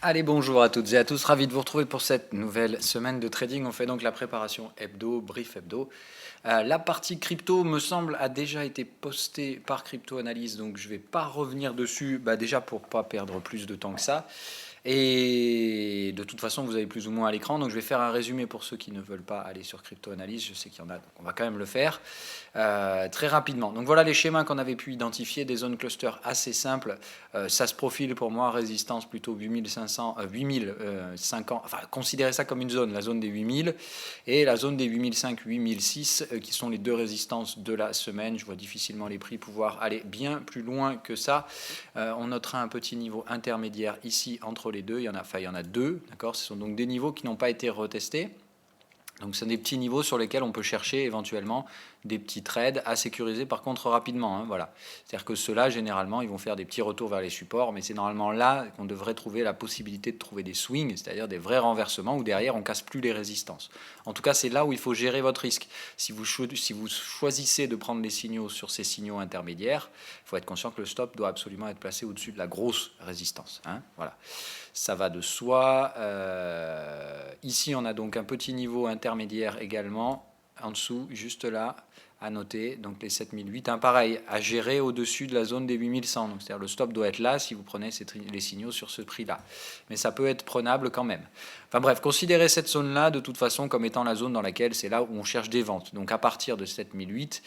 Allez, bonjour à toutes et à tous, ravi de vous retrouver pour cette nouvelle semaine de trading. On fait donc la préparation hebdo, brief hebdo. La partie crypto, me semble, a déjà été postée par Crypto Analyse, donc je ne vais pas revenir dessus, déjà pour ne pas perdre plus de temps que ça. Et de toute façon, vous avez plus ou moins à l'écran, donc je vais faire un résumé pour ceux qui ne veulent pas aller sur Crypto Analyse. Je sais qu'il y en a, donc on va quand même le faire très rapidement. Donc voilà les schémas qu'on avait pu identifier, des zones cluster assez simples. Ça se profile pour moi, résistance plutôt 8500, 8050, enfin considérez ça comme une zone, la zone des 8000 et la zone des 8005, 8006 qui sont les deux résistances de la semaine. Je vois difficilement les prix pouvoir aller bien plus loin que ça. On notera un petit niveau intermédiaire ici entre les deux, il y en a deux, d'accord. Ce sont donc des niveaux qui n'ont pas été retestés. Donc, ce sont des petits niveaux sur lesquels on peut chercher éventuellement des petits trades à sécuriser par contre rapidement. Voilà. C'est-à-dire que ceux-là, généralement, ils vont faire des petits retours vers les supports, mais c'est normalement là qu'on devrait trouver la possibilité de trouver des swings, c'est-à-dire des vrais renversements où derrière on casse plus les résistances. En tout cas, c'est là où il faut gérer votre risque. Si vous choisissez de prendre des signaux sur ces signaux intermédiaires, il faut être conscient que le stop doit absolument être placé au-dessus de la grosse résistance. Voilà. Ça va de soi. Ici, on a donc un petit niveau intermédiaire également, en dessous, juste là, à noter. Donc les 7008, pareil, à gérer au-dessus de la zone des 8100. Donc c'est-à-dire le stop doit être là si vous prenez les signaux sur ce prix-là. Mais ça peut être prenable quand même. Enfin bref, considérez cette zone-là de toute façon comme étant la zone dans laquelle c'est là où on cherche des ventes. Donc à partir de 7008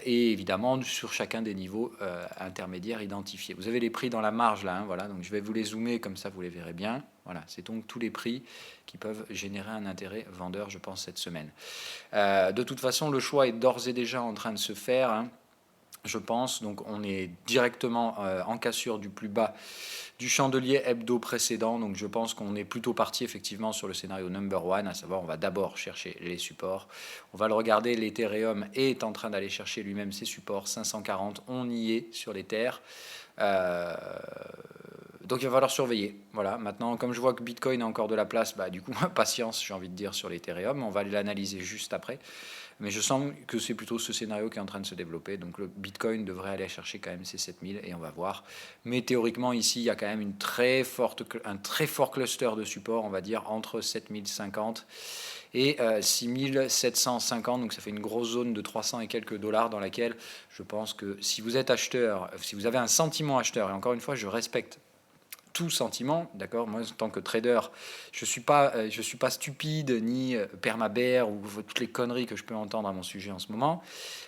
et évidemment sur chacun des niveaux intermédiaires identifiés. Vous avez les prix dans la marge là, voilà. Donc je vais vous les zoomer comme ça vous les verrez bien. Voilà, c'est donc tous les prix qui peuvent générer un intérêt vendeur, je pense, cette semaine. De toute façon, le choix est d'ores et déjà en train de se faire. Je pense, donc on est directement en cassure du plus bas du chandelier hebdo précédent, donc je pense qu'on est plutôt parti effectivement sur le scénario number one, à savoir on va d'abord chercher les supports, on va le regarder, l'Ethereum est en train d'aller chercher lui-même ses supports, 540, on y est sur l'Ether, donc il va falloir surveiller. Voilà. Maintenant, comme je vois que Bitcoin a encore de la place, du coup, patience, j'ai envie de dire, sur l'Ethereum. On va l'analyser juste après. Mais je sens que c'est plutôt ce scénario qui est en train de se développer. Donc le Bitcoin devrait aller chercher quand même ses 7000 et on va voir. Mais théoriquement, ici, il y a quand même un très fort cluster de support, on va dire, entre 7050 et 6750, donc ça fait une grosse zone de 300 et quelques dollars dans laquelle je pense que si vous êtes acheteur, si vous avez un sentiment acheteur, et encore une fois, je respecte tout sentiment, d'accord. Moi, en tant que trader, je suis pas stupide ni perma-bear ou toutes les conneries que je peux entendre à mon sujet en ce moment.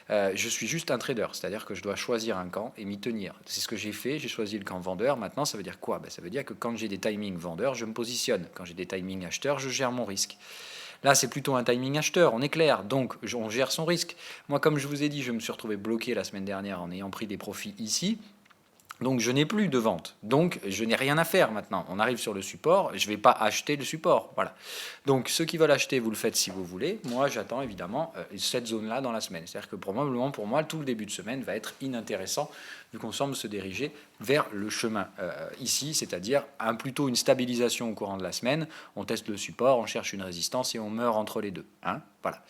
Je suis juste un trader, c'est-à-dire que je dois choisir un camp et m'y tenir. C'est ce que j'ai fait. J'ai choisi le camp vendeur. Maintenant, ça veut dire quoi? Ça veut dire que quand j'ai des timings vendeurs, je me positionne. Quand j'ai des timings acheteurs, je gère mon risque. Là, c'est plutôt un timing acheteur, on est clair, donc on gère son risque. Moi, comme je vous ai dit, je me suis retrouvé bloqué la semaine dernière en ayant pris des profits ici. Donc je n'ai plus de vente, donc je n'ai rien à faire maintenant. On arrive sur le support, je ne vais pas acheter le support. Voilà. Donc ceux qui veulent acheter, vous le faites si vous voulez. Moi, j'attends évidemment cette zone-là dans la semaine. C'est-à-dire que probablement pour moi, tout le début de semaine va être inintéressant vu qu'on semble se diriger vers le chemin ici, c'est-à-dire plutôt une stabilisation au courant de la semaine. On teste le support, on cherche une résistance et on meurt entre les deux. Voilà.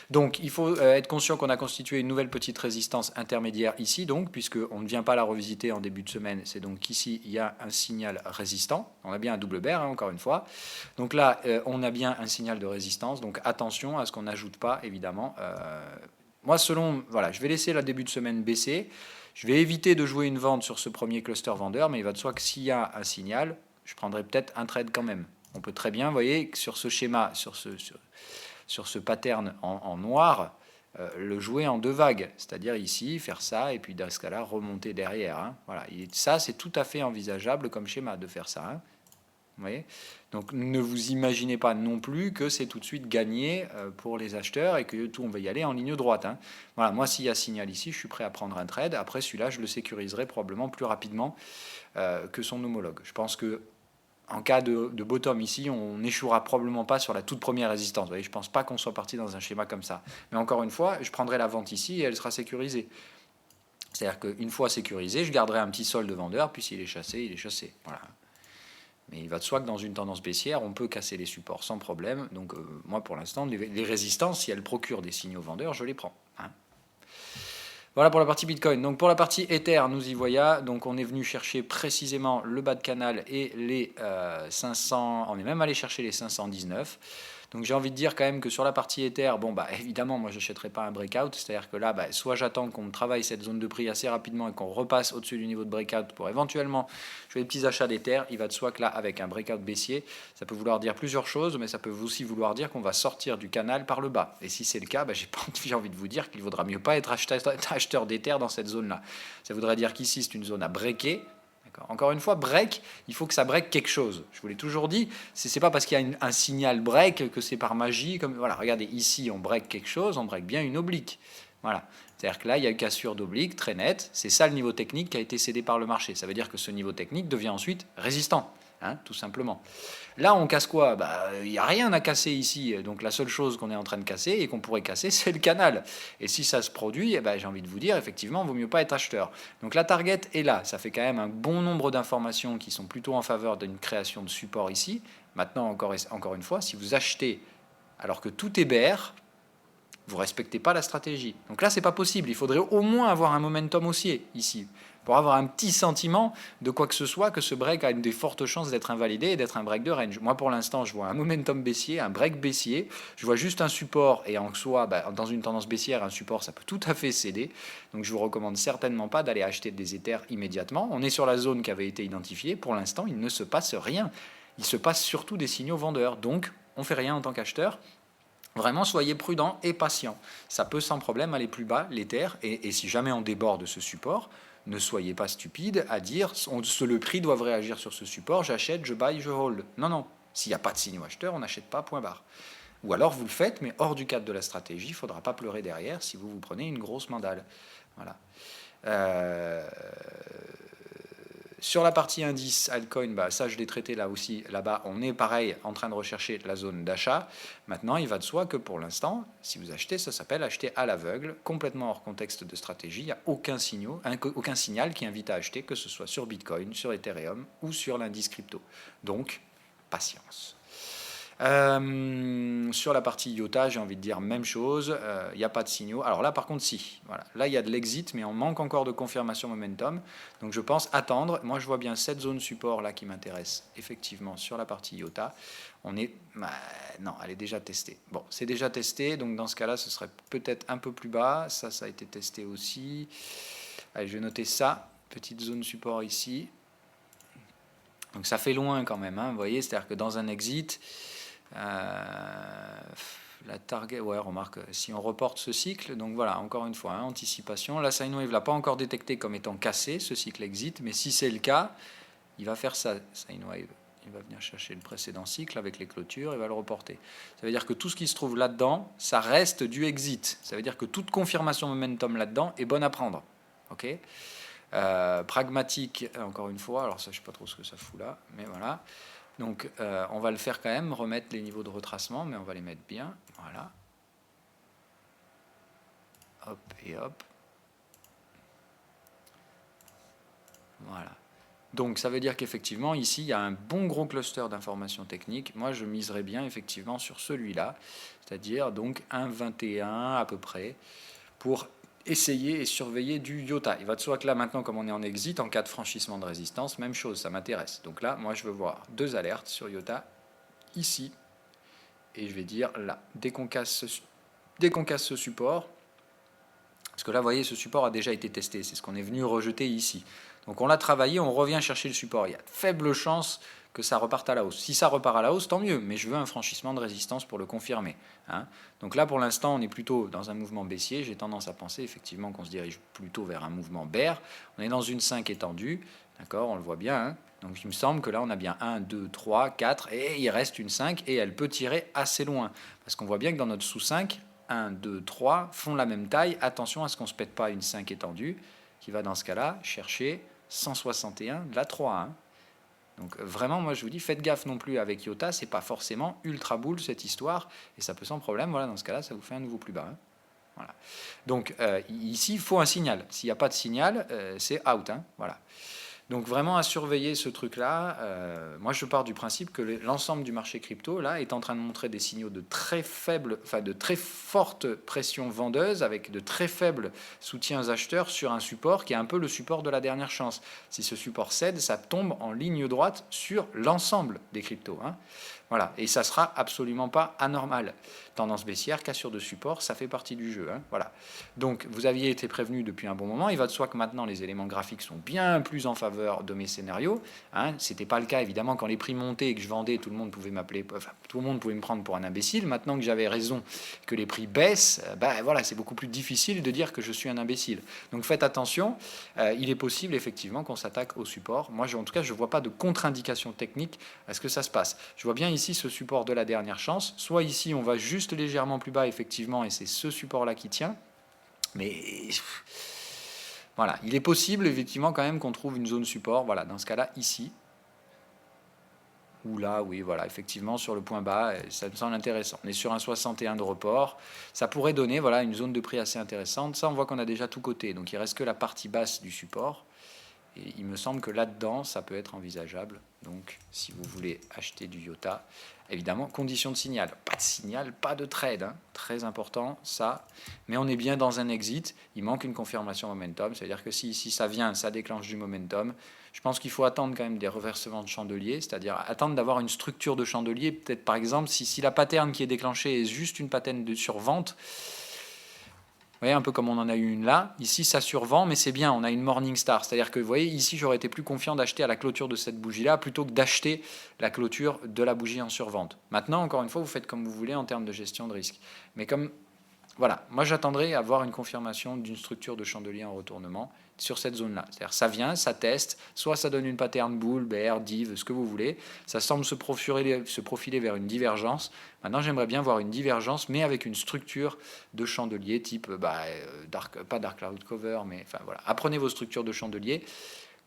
Donc il faut être conscient qu'on a constitué une nouvelle petite résistance intermédiaire ici, donc, puisqu'on ne vient pas la revisiter en début de semaine, c'est donc qu'ici il y a un signal résistant. On a bien un double bear, encore une fois. Donc là, on a bien un signal de résistance, donc attention à ce qu'on n'ajoute pas, évidemment. Moi, voilà, je vais laisser le début de semaine baisser. Je vais éviter de jouer une vente sur ce premier cluster vendeur, mais il va de soi que s'il y a un signal, je prendrai peut-être un trade quand même. On peut très bien, vous voyez, sur ce schéma, sur ce pattern en noir, le jouer en deux vagues, c'est-à-dire ici, faire ça, et puis dans ce cas-là, remonter derrière. Voilà. Et ça, c'est tout à fait envisageable comme schéma de faire ça. Vous voyez. Donc ne vous imaginez pas non plus que c'est tout de suite gagné pour les acheteurs et que tout on va y aller en ligne droite. Voilà, moi s'il y a signal ici, je suis prêt à prendre un trade. Après celui-là, je le sécuriserai probablement plus rapidement que son homologue. Je pense que en cas de bottom ici, on n'échouera probablement pas sur la toute première résistance. Vous voyez, je ne pense pas qu'on soit parti dans un schéma comme ça. Mais encore une fois, je prendrai la vente ici et elle sera sécurisée. C'est-à-dire qu'une fois sécurisée, je garderai un petit solde vendeur, puis s'il est chassé, il est chassé. Voilà. Mais il va de soi que dans une tendance baissière, on peut casser les supports sans problème. Donc moi, pour l'instant, les résistances, si elles procurent des signaux vendeurs, je les prends. Voilà pour la partie Bitcoin. Donc pour la partie Ether, nous y voyons. Donc on est venu chercher précisément le bas de canal et les 500. On est même allé chercher les 519. Donc j'ai envie de dire quand même que sur la partie Ether, bon bah évidemment moi je n'achèterai pas un breakout, c'est-à-dire que là bah, soit j'attends qu'on travaille cette zone de prix assez rapidement et qu'on repasse au-dessus du niveau de breakout pour éventuellement jouer des petits achats d'Ether. Il va de soi que là avec un breakout baissier, ça peut vouloir dire plusieurs choses, mais ça peut aussi vouloir dire qu'on va sortir du canal par le bas. Et si c'est le cas, bah, j'ai envie de vous dire qu'il vaudra mieux pas être acheteur d'Ether dans cette zone-là. Ça voudrait dire qu'ici c'est une zone à breaker. Encore une fois, break, il faut que ça break quelque chose. Je vous l'ai toujours dit, c'est pas parce qu'il y a un signal break que c'est par magie. Comme, voilà, regardez, ici on break quelque chose, on break bien une oblique. Voilà. C'est-à-dire que là, il y a une cassure d'oblique très nette. C'est ça le niveau technique qui a été cédé par le marché. Ça veut dire que ce niveau technique devient ensuite résistant, tout simplement. Là, on casse quoi? Il n'y a rien à casser ici. Donc la seule chose qu'on est en train de casser et qu'on pourrait casser, c'est le canal. Et si ça se produit, j'ai envie de vous dire, effectivement, il vaut mieux pas être acheteur. Donc la target est là. Ça fait quand même un bon nombre d'informations qui sont plutôt en faveur d'une création de support ici. Maintenant, encore une fois, si vous achetez alors que tout est bear, vous ne respectez pas la stratégie. Donc là, c'est pas possible. Il faudrait au moins avoir un momentum haussier ici, pour avoir un petit sentiment de quoi que ce soit, que ce break a une des fortes chances d'être invalidé et d'être un break de range. Moi, pour l'instant, je vois un momentum baissier, un break baissier. Je vois juste un support, et en soi, dans une tendance baissière, un support, ça peut tout à fait céder. Donc je vous recommande certainement pas d'aller acheter des Ethers immédiatement. On est sur la zone qui avait été identifiée. Pour l'instant, il ne se passe rien. Il se passe surtout des signaux vendeurs. Donc, on ne fait rien en tant qu'acheteur. Vraiment, soyez prudent et patient. Ça peut sans problème aller plus bas, l'Ether, et si jamais on déborde ce support, ne soyez pas stupide à dire le prix doit réagir sur ce support, j'achète, je buy, je hold. Non, non. S'il n'y a pas de signe acheteur, on n'achète pas, point barre. Ou alors vous le faites, mais hors du cadre de la stratégie, il ne faudra pas pleurer derrière si vous vous prenez une grosse mandale. Voilà. Sur la partie indice altcoin, ça je l'ai traité là aussi, là-bas on est pareil en train de rechercher la zone d'achat. Maintenant il va de soi que pour l'instant, si vous achetez, ça s'appelle acheter à l'aveugle, complètement hors contexte de stratégie, il n'y a aucun signal qui invite à acheter, que ce soit sur Bitcoin, sur Ethereum ou sur l'indice crypto. Donc, patience. Sur la partie IOTA, j'ai envie de dire même chose, il n'y a pas de signaux. Alors là, par contre, si. Voilà. Là, il y a de l'exit, mais on manque encore de confirmation momentum. Donc je pense attendre. Moi, je vois bien cette zone support là qui m'intéresse, effectivement, sur la partie IOTA. On est... non, elle est déjà testée. Bon, c'est déjà testé, donc dans ce cas-là, ce serait peut-être un peu plus bas. Ça a été testé aussi. Allez, je vais noter ça. Petite zone support ici. Donc ça fait loin quand même, vous voyez, c'est-à-dire que dans un exit... la target, ouais, remarque, si on reporte ce cycle, donc voilà, encore une fois, anticipation. La sine wave ne l'a pas encore détecté comme étant cassé, ce cycle exit, mais si c'est le cas, il va faire ça, sine wave. Il va venir chercher le précédent cycle avec les clôtures, il va le reporter. Ça veut dire que tout ce qui se trouve là-dedans, ça reste du exit. Ça veut dire que toute confirmation momentum là-dedans est bonne à prendre. Ok. Pragmatique, encore une fois, alors ça, je ne sais pas trop ce que ça fout là, mais voilà. Donc on va le faire quand même, remettre les niveaux de retracement, mais on va les mettre bien, voilà. Hop et hop. Voilà. Donc ça veut dire qu'effectivement, ici, il y a un bon gros cluster d'informations techniques. Moi, je miserais bien effectivement sur celui-là, c'est-à-dire donc 1,21 à peu près, pour essayer et surveiller du IOTA. Il va de soi que là, maintenant, comme on est en exit, en cas de franchissement de résistance, même chose, ça m'intéresse. Donc là, moi, je veux voir 2 alertes sur IOTA, ici, et je vais dire là, dès qu'on casse ce support, parce que là, vous voyez, ce support a déjà été testé, c'est ce qu'on est venu rejeter ici. Donc on l'a travaillé, on revient chercher le support. Il y a de faibles chances que ça reparte à la hausse. Si ça repart à la hausse, tant mieux, mais je veux un franchissement de résistance pour le confirmer. Donc là, pour l'instant, on est plutôt dans un mouvement baissier. J'ai tendance à penser effectivement qu'on se dirige plutôt vers un mouvement bear. On est dans une 5 étendue, d'accord, on le voit bien. Donc il me semble que là, on a bien 1, 2, 3, 4, et il reste une 5, et elle peut tirer assez loin. Parce qu'on voit bien que dans notre sous-5, 1, 2, 3 font la même taille. Attention à ce qu'on ne se pète pas une 5 étendue, qui va dans ce cas-là chercher 161 de la 3. Donc vraiment, moi je vous dis, faites gaffe non plus avec IOTA, c'est pas forcément ultra bull cette histoire, et ça peut sans problème, voilà, dans ce cas-là, ça vous fait un nouveau plus bas. Voilà. Donc ici, il faut un signal. S'il n'y a pas de signal, c'est out. Voilà. Donc vraiment à surveiller ce truc-là. Moi, je pars du principe que l'ensemble du marché crypto là est en train de montrer des signaux de très faible, enfin de très forte pression vendeuse avec de très faibles soutiens acheteurs sur un support qui est un peu le support de la dernière chance. Si ce support cède, ça tombe en ligne droite sur l'ensemble des cryptos, hein. Voilà, et ça sera absolument pas anormal. Tendance baissière, cassure de support, ça fait partie du jeu, hein. Voilà. Donc vous aviez été prévenu depuis un bon moment. Il va de soi que maintenant les éléments graphiques sont bien plus en faveur de mes scénarios, hein. C'était pas le cas évidemment quand les prix montaient et que je vendais, tout le monde pouvait m'appeler, enfin, tout le monde pouvait me prendre pour un imbécile. Maintenant que j'avais raison, que les prix baissent, voilà, c'est beaucoup plus difficile de dire que je suis un imbécile. Donc faites attention. Il est possible effectivement qu'on s'attaque au support. Moi, en tout cas, je vois pas de contre-indication technique à ce que ça se passe. Je vois bien ici ce support de la dernière chance. Soit ici, on va juste légèrement plus bas, effectivement, et c'est ce support-là qui tient. Mais voilà, il est possible, effectivement, quand même qu'on trouve une zone support. Voilà, dans ce cas-là, ici. Ou là, oui, voilà, effectivement, sur le point bas, ça me semble intéressant. On est sur un 61 de report. Ça pourrait donner voilà, une zone de prix assez intéressante. Ça, on voit qu'on a déjà tout coté. Donc, il reste que la partie basse du support. Et il me semble que là-dedans, ça peut être envisageable. Donc, si vous voulez acheter du IOTA, évidemment, condition de signal, pas de trade, hein. Très important, ça. Mais on est bien dans un exit. Il manque une confirmation momentum. C'est-à-dire que si ça vient, ça déclenche du momentum. Je pense qu'il faut attendre quand même des reversements de chandelier, c'est-à-dire attendre d'avoir une structure de chandelier. Peut-être, par exemple, si la pattern qui est déclenchée est juste une pattern de survente, vous voyez, un peu comme on en a eu une là. Ici, ça survend, mais c'est bien, on a une morning star. C'est-à-dire que, vous voyez, ici, j'aurais été plus confiant d'acheter à la clôture de cette bougie-là plutôt que d'acheter la clôture de la bougie en survente. Maintenant, encore une fois, vous faites comme vous voulez en termes de gestion de risque. Mais comme, voilà, moi, j'attendrai à avoir une confirmation d'une structure de chandelier en retournement sur cette zone-là. C'est-à-dire, ça vient, ça teste, soit ça donne une pattern bull, bear, div, ce que vous voulez. Ça semble se profiler vers une divergence. Maintenant, j'aimerais bien voir une divergence, mais avec une structure de chandelier type, pas dark cloud cover, mais enfin voilà. Apprenez vos structures de chandelier,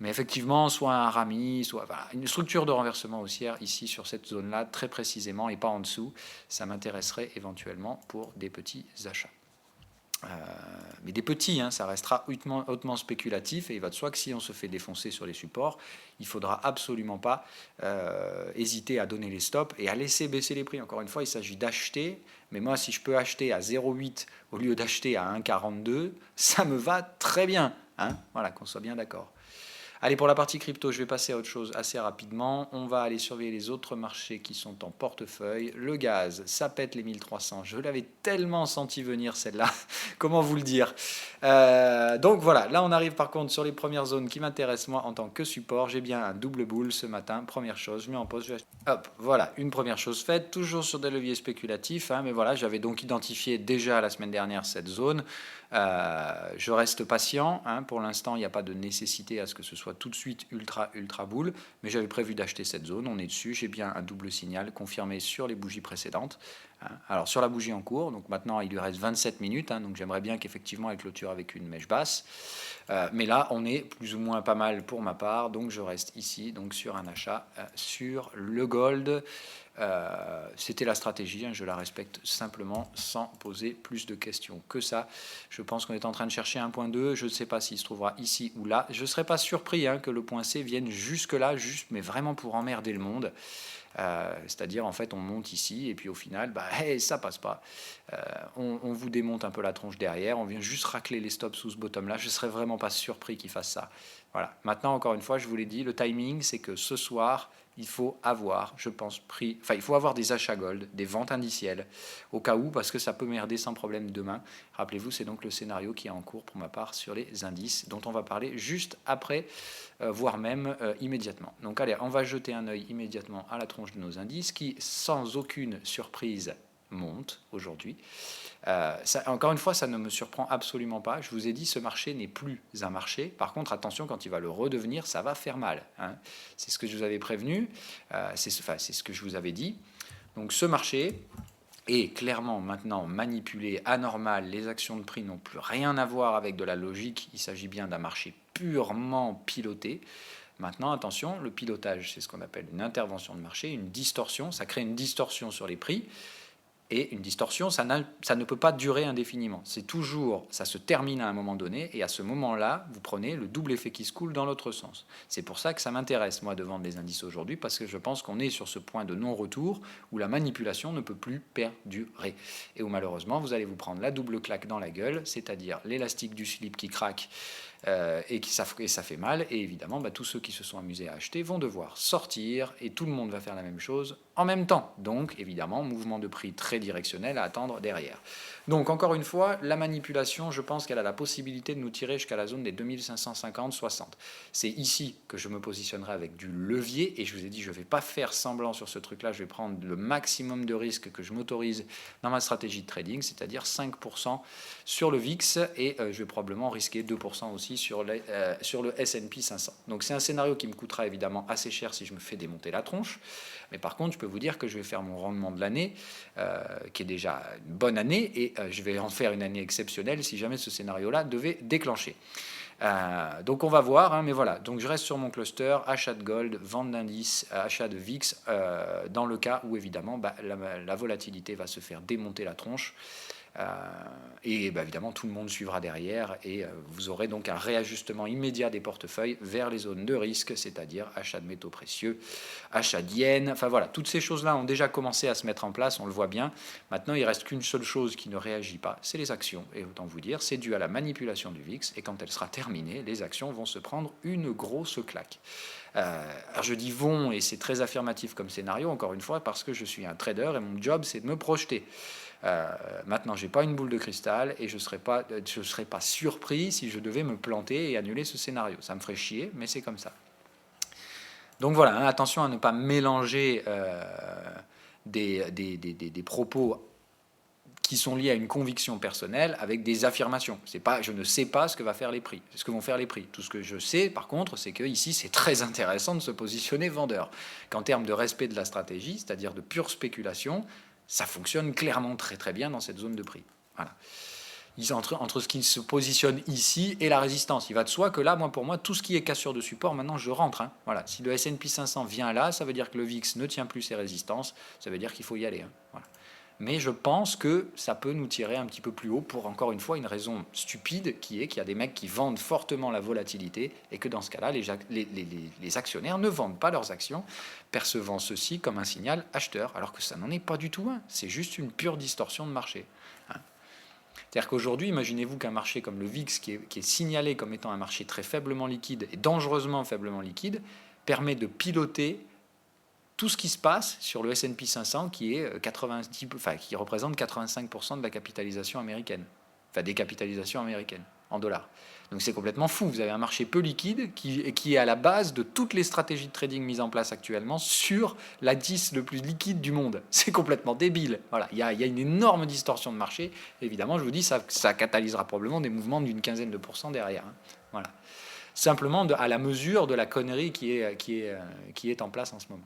mais effectivement, soit un rami, soit voilà, une structure de renversement haussière ici sur cette zone-là, très précisément, et pas en dessous. Ça m'intéresserait éventuellement pour des petits achats. Mais des petits, hein, ça restera hautement spéculatif et il va de soi que si on se fait défoncer sur les supports, il ne faudra absolument pas hésiter à donner les stops et à laisser baisser les prix. Encore une fois, il s'agit d'acheter, mais moi si je peux acheter à 0,8 au lieu d'acheter à 1,42, ça me va très bien, hein, voilà, qu'on soit bien d'accord. Allez, pour la partie crypto, je vais passer à autre chose assez rapidement. On va aller surveiller les autres marchés qui sont en portefeuille. Le gaz, ça pète les 1300. Je l'avais tellement senti venir celle-là. Comment vous le dire? Donc voilà, là on arrive par contre sur les premières zones qui m'intéressent moi en tant que support. J'ai bien un double boule ce matin. Première chose, je mets en pause. Hop, voilà, une première chose faite. Toujours sur des leviers spéculatifs, hein, mais voilà, j'avais donc identifié déjà la semaine dernière cette zone. Je reste patient, hein, pour l'instant il n'y a pas de nécessité à ce que ce soit tout de suite ultra boule, mais j'avais prévu d'acheter cette zone, on est dessus, j'ai bien un double signal confirmé sur les bougies précédentes, hein. Alors sur la bougie en cours, donc maintenant il lui reste 27 minutes, hein, donc j'aimerais bien qu'effectivement elle clôture avec une mèche basse, mais là on est plus ou moins pas mal pour ma part, donc je reste ici donc sur un achat sur le gold. C'était la stratégie, hein, je la respecte simplement sans poser plus de questions que ça. Je pense qu'on est en train de chercher un point 2, je ne sais pas s'il se trouvera ici ou là. Je ne serais pas surpris, hein, que le point C vienne jusque là, mais vraiment pour emmerder le monde. C'est-à-dire en fait on monte ici et puis au final ça passe pas, on vous démonte un peu la tronche derrière, on vient juste racler les stops sous ce bottom là, je serais vraiment pas surpris qu'il fasse ça. Voilà, maintenant encore une fois je vous l'ai dit, le timing c'est que ce soir il faut avoir, je pense, il faut avoir des achats gold, des ventes indicielles, au cas où, parce que ça peut merder sans problème demain. Rappelez-vous, c'est donc le scénario qui est en cours pour ma part sur les indices, dont on va parler juste après, voire même immédiatement. Donc allez, on va jeter un œil immédiatement à la tronche de nos indices, qui, sans aucune surprise, monte aujourd'hui. Encore une fois, ça ne me surprend absolument pas. Je vous ai dit, ce marché n'est plus un marché. Par contre, attention, quand il va le redevenir, ça va faire mal, hein. C'est ce que je vous avais prévenu, c'est ce que je vous avais dit. Donc ce marché est clairement maintenant manipulé, anormal. Les actions de prix n'ont plus rien à voir avec de la logique. Il s'agit bien d'un marché purement piloté. Maintenant, attention, le pilotage, c'est ce qu'on appelle une intervention de marché, une distorsion. Ça crée une distorsion sur les prix. Et une distorsion, ça ne peut pas durer indéfiniment. C'est toujours, ça se termine à un moment donné, et à ce moment-là, vous prenez le double effet qui se coule dans l'autre sens. C'est pour ça que ça m'intéresse, moi, de vendre les indices aujourd'hui, parce que je pense qu'on est sur ce point de non-retour où la manipulation ne peut plus perdurer. Et où malheureusement, vous allez vous prendre la double claque dans la gueule, c'est-à-dire l'élastique du slip qui craque, et ça fait mal, et évidemment tous ceux qui se sont amusés à acheter vont devoir sortir, et tout le monde va faire la même chose en même temps. Donc évidemment, mouvement de prix très directionnel à attendre derrière. Donc encore une fois, la manipulation, je pense qu'elle a la possibilité de nous tirer jusqu'à la zone des 2550-60. C'est ici que je me positionnerai avec du levier, et je vous ai dit, je ne vais pas faire semblant sur ce truc-là, je vais prendre le maximum de risques que je m'autorise dans ma stratégie de trading, c'est-à-dire 5% sur le VIX, et je vais probablement risquer 2% aussi sur le S&P 500. Donc c'est un scénario qui me coûtera évidemment assez cher si je me fais démonter la tronche, mais par contre je peux vous dire que je vais faire mon rendement de l'année, qui est déjà une bonne année, et je vais en faire une année exceptionnelle si jamais ce scénario-là devait déclencher. Donc on va voir, hein, mais voilà, donc je reste sur mon cluster, achat de gold, vente d'indices, achat de VIX, dans le cas où évidemment la volatilité va se faire démonter la tronche. Et évidemment tout le monde suivra derrière, et vous aurez donc un réajustement immédiat des portefeuilles vers les zones de risque, c'est-à-dire achat de métaux précieux, achat d'yens, enfin voilà, toutes ces choses-là ont déjà commencé à se mettre en place, on le voit bien. Maintenant il reste qu'une seule chose qui ne réagit pas, c'est les actions, et autant vous dire, c'est dû à la manipulation du VIX, et quand elle sera terminée, les actions vont se prendre une grosse claque. Alors je dis vont, et c'est très affirmatif comme scénario, encore une fois, parce que je suis un trader, et mon job c'est de me projeter. Maintenant, je n'ai pas une boule de cristal, et je ne serais pas surpris si je devais me planter et annuler ce scénario. Ça me ferait chier, mais c'est comme ça. Donc voilà, hein, attention à ne pas mélanger des propos qui sont liés à une conviction personnelle avec des affirmations. Je ne sais pas ce que vont faire les prix. Tout ce que je sais, par contre, c'est que ici, c'est très intéressant de se positionner vendeur. Qu'en termes de respect de la stratégie, c'est-à-dire de pure spéculation, ça fonctionne clairement très très bien dans cette zone de prix. Voilà. Entre ce qui se positionne ici et la résistance. Il va de soi que là, pour moi, tout ce qui est cassure de support, maintenant je rentre. Hein. Voilà. Si le S&P 500 vient là, ça veut dire que le VIX ne tient plus ses résistances, ça veut dire qu'il faut y aller. Hein. Voilà. Mais je pense que ça peut nous tirer un petit peu plus haut pour, encore une fois, une raison stupide, qui est qu'il y a des mecs qui vendent fortement la volatilité, et que dans ce cas-là, les actionnaires ne vendent pas leurs actions, percevant ceci comme un signal acheteur, alors que ça n'en est pas du tout un. C'est juste une pure distorsion de marché. Hein. C'est-à-dire qu'aujourd'hui, imaginez-vous qu'un marché comme le VIX, qui est signalé comme étant un marché très faiblement liquide, et dangereusement faiblement liquide, permet de piloter tout ce qui se passe sur le S&P 500, qui représente 85% de la capitalisation américaine, enfin des capitalisations américaines en dollars. Donc c'est complètement fou. Vous avez un marché peu liquide qui est à la base de toutes les stratégies de trading mises en place actuellement sur l'indice le plus liquide du monde. C'est complètement débile. Voilà, il y a une énorme distorsion de marché. Évidemment, je vous dis, ça catalysera probablement des mouvements d'une quinzaine de pourcents derrière. Hein. Voilà. Simplement à la mesure de la connerie qui est en place en ce moment.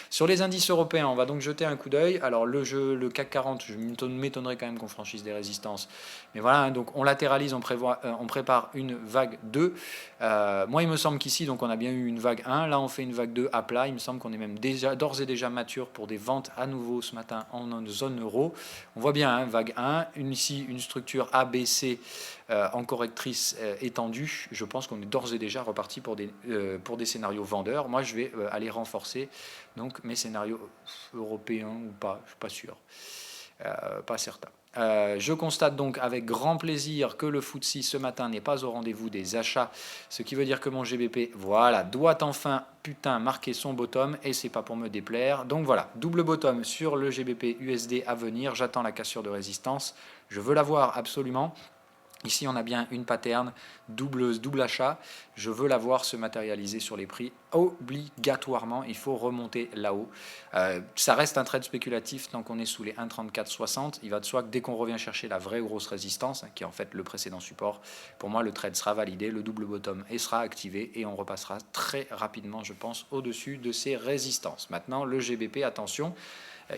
Sur les indices européens, on va donc jeter un coup d'œil. Alors le CAC 40, je m'étonnerais quand même qu'on franchisse des résistances. Mais voilà, hein, donc on latéralise, on prépare une vague 2. Moi, il me semble qu'ici, donc on a bien eu une vague 1. Là, on fait une vague 2 à plat. Il me semble qu'on est même d'ores et déjà mature pour des ventes à nouveau ce matin en zone euro. On voit bien, hein, vague 1. Ici, une structure ABC en correctrice étendue. Je pense qu'on est d'ores et déjà reparti pour des scénarios vendeurs. Moi, je vais aller renforcer donc mes scénarios européens ou pas, je ne suis pas sûr, pas certain. Je constate donc avec grand plaisir que le FTSE ce matin n'est pas au rendez-vous des achats, ce qui veut dire que mon GBP, voilà, doit enfin marquer son bottom, et c'est pas pour me déplaire. Donc voilà, double bottom sur le GBP USD à venir. J'attends la cassure de résistance, je veux la voir absolument. Ici, on a bien une pattern, double achat. Je veux la voir se matérialiser sur les prix. Obligatoirement, il faut remonter là-haut. Ça reste un trade spéculatif tant qu'on est sous les 1,3460. Il va de soi que dès qu'on revient chercher la vraie grosse résistance, qui est en fait le précédent support, pour moi, le trade sera validé, le double bottom sera activé, et on repassera très rapidement, je pense, au-dessus de ces résistances. Maintenant, le GBP, attention,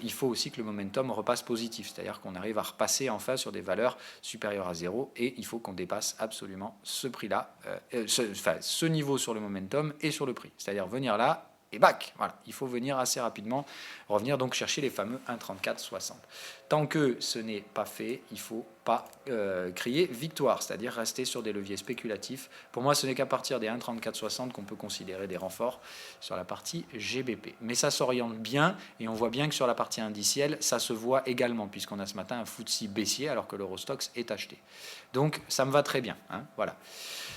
il faut aussi que le momentum repasse positif, c'est-à-dire qu'on arrive à repasser enfin sur des valeurs supérieures à 0, et il faut qu'on dépasse absolument ce prix-là, ce niveau sur le momentum et sur le prix, c'est-à-dire venir là et back. Voilà, il faut venir assez rapidement, revenir donc chercher les fameux 1,3460. Tant que ce n'est pas fait, il ne faut pas crier victoire, c'est-à-dire rester sur des leviers spéculatifs. Pour moi, ce n'est qu'à partir des 1,3460 qu'on peut considérer des renforts sur la partie GBP. Mais ça s'oriente bien, et on voit bien que sur la partie indicielle, ça se voit également, puisqu'on a ce matin un FTSE baissier, alors que l'Eurostoxx est acheté. Donc, ça me va très bien. Hein, voilà.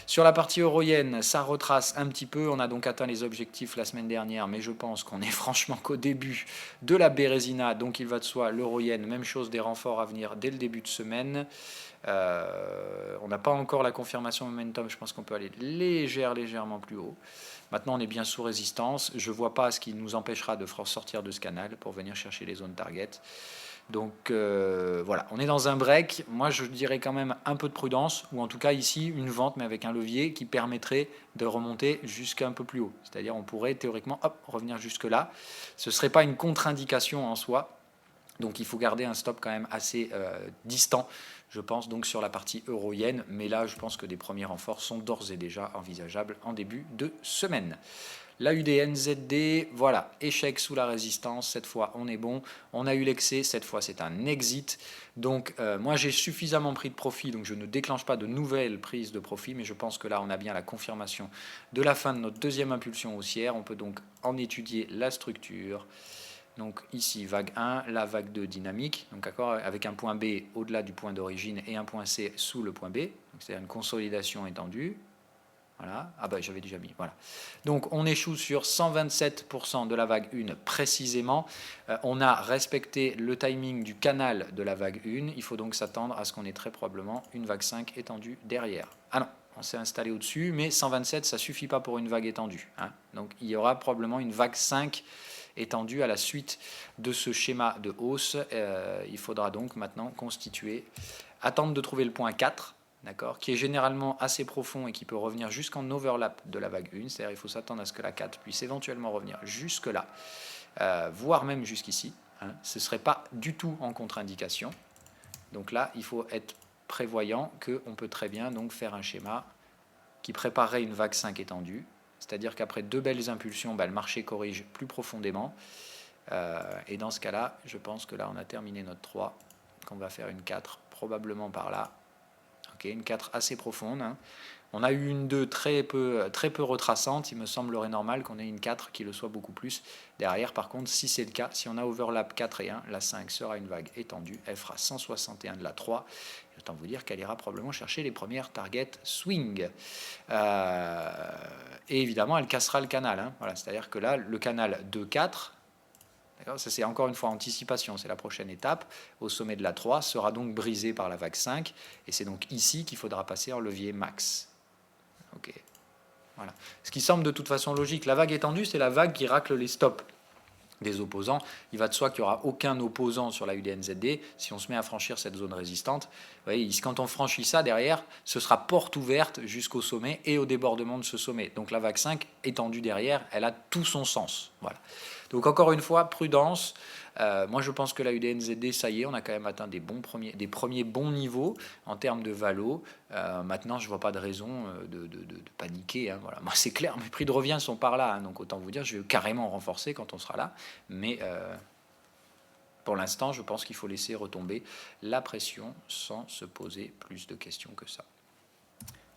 Sur la partie euro-yen, ça retrace un petit peu. On a donc atteint les objectifs la semaine dernière, mais je pense qu'on est franchement qu'au début de la Bérésina. Donc il va de soi, l'euro-yen, même chose, des renforts à venir dès le début de semaine. On n'a pas encore la confirmation momentum. Je pense qu'on peut aller légèrement plus haut. Maintenant, on est bien sous résistance. Je ne vois pas ce qui nous empêchera de sortir de ce canal pour venir chercher les zones target. Donc voilà, on est dans un break. Moi, je dirais quand même un peu de prudence, ou en tout cas ici, une vente, mais avec un levier qui permettrait de remonter jusqu'à un peu plus haut. C'est-à-dire, on pourrait théoriquement revenir jusque-là. Ce ne serait pas une contre-indication en soi. Donc il faut garder un stop quand même assez distant, je pense, donc sur la partie euro-yen. Mais là, je pense que des premiers renforts sont d'ores et déjà envisageables en début de semaine. La UDNZD, voilà, échec sous la résistance, cette fois on est bon. On a eu l'excès, cette fois c'est un exit. Donc moi j'ai suffisamment pris de profit, donc je ne déclenche pas de nouvelles prises de profit, mais je pense que là on a bien la confirmation de la fin de notre deuxième impulsion haussière. On peut donc en étudier la structure. Donc ici, vague 1, la vague 2 dynamique, donc avec un point B au-delà du point d'origine et un point C sous le point B, c'est-à-dire une consolidation étendue. Voilà. Ah bah j'avais déjà mis. Voilà. Donc on échoue sur 127% de la vague 1 précisément. On a respecté le timing du canal de la vague 1. Il faut donc s'attendre à ce qu'on ait très probablement une vague 5 étendue derrière. Ah non, on s'est installé au-dessus, mais 127, ça ne suffit pas pour une vague étendue. Hein. Donc il y aura probablement une vague 5 étendue à la suite de ce schéma de hausse. Il faudra donc maintenant constituer, attendre de trouver le point 4. D'accord, qui est généralement assez profond et qui peut revenir jusqu'en overlap de la vague 1, c'est-à-dire il faut s'attendre à ce que la 4 puisse éventuellement revenir jusque-là, voire même jusqu'ici. Hein. Ce ne serait pas du tout en contre-indication. Donc là, il faut être prévoyant qu'on peut très bien donc faire un schéma qui préparerait une vague 5 étendue, c'est-à-dire qu'après deux belles impulsions, le marché corrige plus profondément. Et dans ce cas-là, je pense que là, on a terminé notre 3, qu'on va faire une 4, probablement par là. Okay, une 4 assez profonde. Hein. On a eu une 2 très peu retraçante. Il me semblerait normal qu'on ait une 4 qui le soit beaucoup plus. Derrière, par contre, si c'est le cas, si on a overlap 4 et 1, la 5 sera une vague étendue. Elle fera 161 de la 3. Autant vous dire qu'elle ira probablement chercher les premières targets swing. Et évidemment, elle cassera le canal. Hein. Voilà, c'est-à-dire que là, le canal 2-4... Ça, c'est encore une fois anticipation, c'est la prochaine étape. Au sommet de la 3 sera donc brisé par la vague 5. Et c'est donc ici qu'il faudra passer en levier max. Ok. Voilà. Ce qui semble de toute façon logique. La vague étendue, c'est la vague qui racle les stops des opposants. Il va de soi qu'il n'y aura aucun opposant sur la UDNZD si on se met à franchir cette zone résistante. Vous voyez, quand on franchit ça derrière, ce sera porte ouverte jusqu'au sommet et au débordement de ce sommet. Donc la vague 5 étendue derrière, elle a tout son sens. Voilà. Donc encore une fois, prudence. Moi je pense que la UDNZD, ça y est, on a quand même atteint des premiers bons niveaux en termes de valo. Maintenant, je ne vois pas de raison de paniquer. Hein, voilà. Moi c'est clair, mes prix de revient sont par là. Hein, donc autant vous dire, je vais carrément renforcer quand on sera là. Mais pour l'instant, je pense qu'il faut laisser retomber la pression sans se poser plus de questions que ça.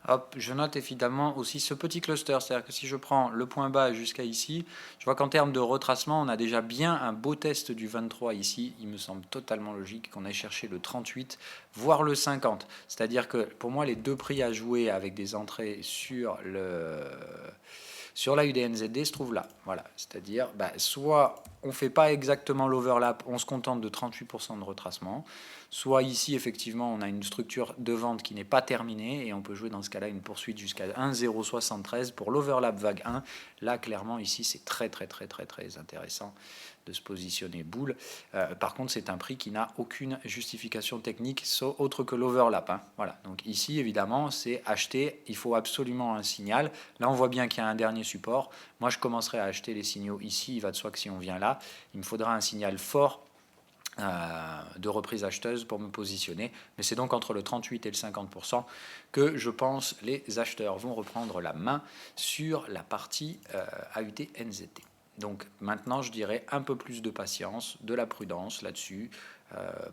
Hop, je note évidemment aussi ce petit cluster, c'est-à-dire que si je prends le point bas jusqu'à ici, je vois qu'en termes de retracement, on a déjà bien un beau test du 23 ici. Il me semble totalement logique qu'on aille chercher le 38, voire le 50. C'est-à-dire que pour moi, les deux prix à jouer avec des entrées sur la UDNZD se trouvent là. Voilà, c'est-à-dire soit on ne fait pas exactement l'overlap, on se contente de 38% de retracement, soit ici, effectivement, on a une structure de vente qui n'est pas terminée et on peut jouer dans ce cas-là une poursuite jusqu'à 1,073 pour l'overlap vague 1. Là, clairement, ici, c'est très intéressant de se positionner boule. Par contre, c'est un prix qui n'a aucune justification technique autre que l'overlap. Hein. Voilà. Donc ici, évidemment, c'est acheter. Il faut absolument un signal. Là, on voit bien qu'il y a un dernier support. Moi, je commencerai à acheter les signaux ici. Il va de soi que si on vient là, il me faudra un signal fort de reprise acheteuse pour me positionner. Mais c'est donc entre le 38 et le 50% que je pense les acheteurs vont reprendre la main sur la partie AUD-NZD. Donc maintenant, je dirais un peu plus de patience, de la prudence là-dessus.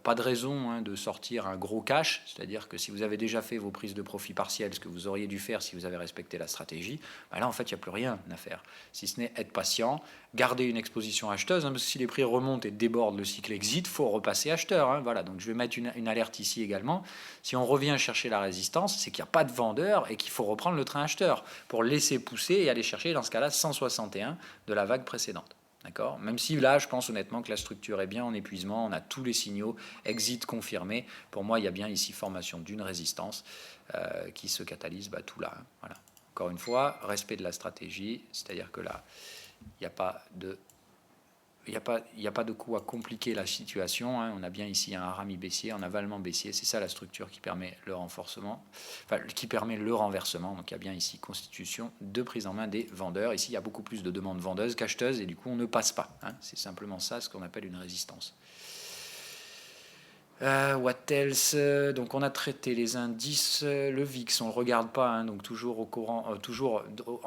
Pas de raison de sortir un gros cash, c'est-à-dire que si vous avez déjà fait vos prises de profit partielles, ce que vous auriez dû faire si vous avez respecté la stratégie, bah là en fait il n'y a plus rien à faire. Si ce n'est être patient, garder une exposition acheteuse, parce que si les prix remontent et débordent le cycle exit, il faut repasser acheteur. Voilà, donc je vais mettre une alerte ici également. Si on revient chercher la résistance, c'est qu'il n'y a pas de vendeur et qu'il faut reprendre le train acheteur pour laisser pousser et aller chercher dans ce cas-là 161 de la vague précédente. D'accord. Même si là, je pense honnêtement que la structure est bien en épuisement, on a tous les signaux, exit confirmé. Pour moi, il y a bien ici formation d'une résistance qui se catalyse tout là. Voilà. Encore une fois, respect de la stratégie, c'est-à-dire que là, il n'y a pas de coup à compliquer la situation. On a bien ici un harami baissier, un avalement baissier. C'est ça la structure qui permet le renforcement, qui permet le renversement. Donc il y a bien ici constitution de prise en main des vendeurs. Ici, il y a beaucoup plus de demandes vendeuses qu'acheteuses et du coup, on ne passe pas. C'est simplement ça, ce qu'on appelle une résistance. What else? Donc on a traité les indices, le VIX, on ne le regarde pas, donc toujours toujours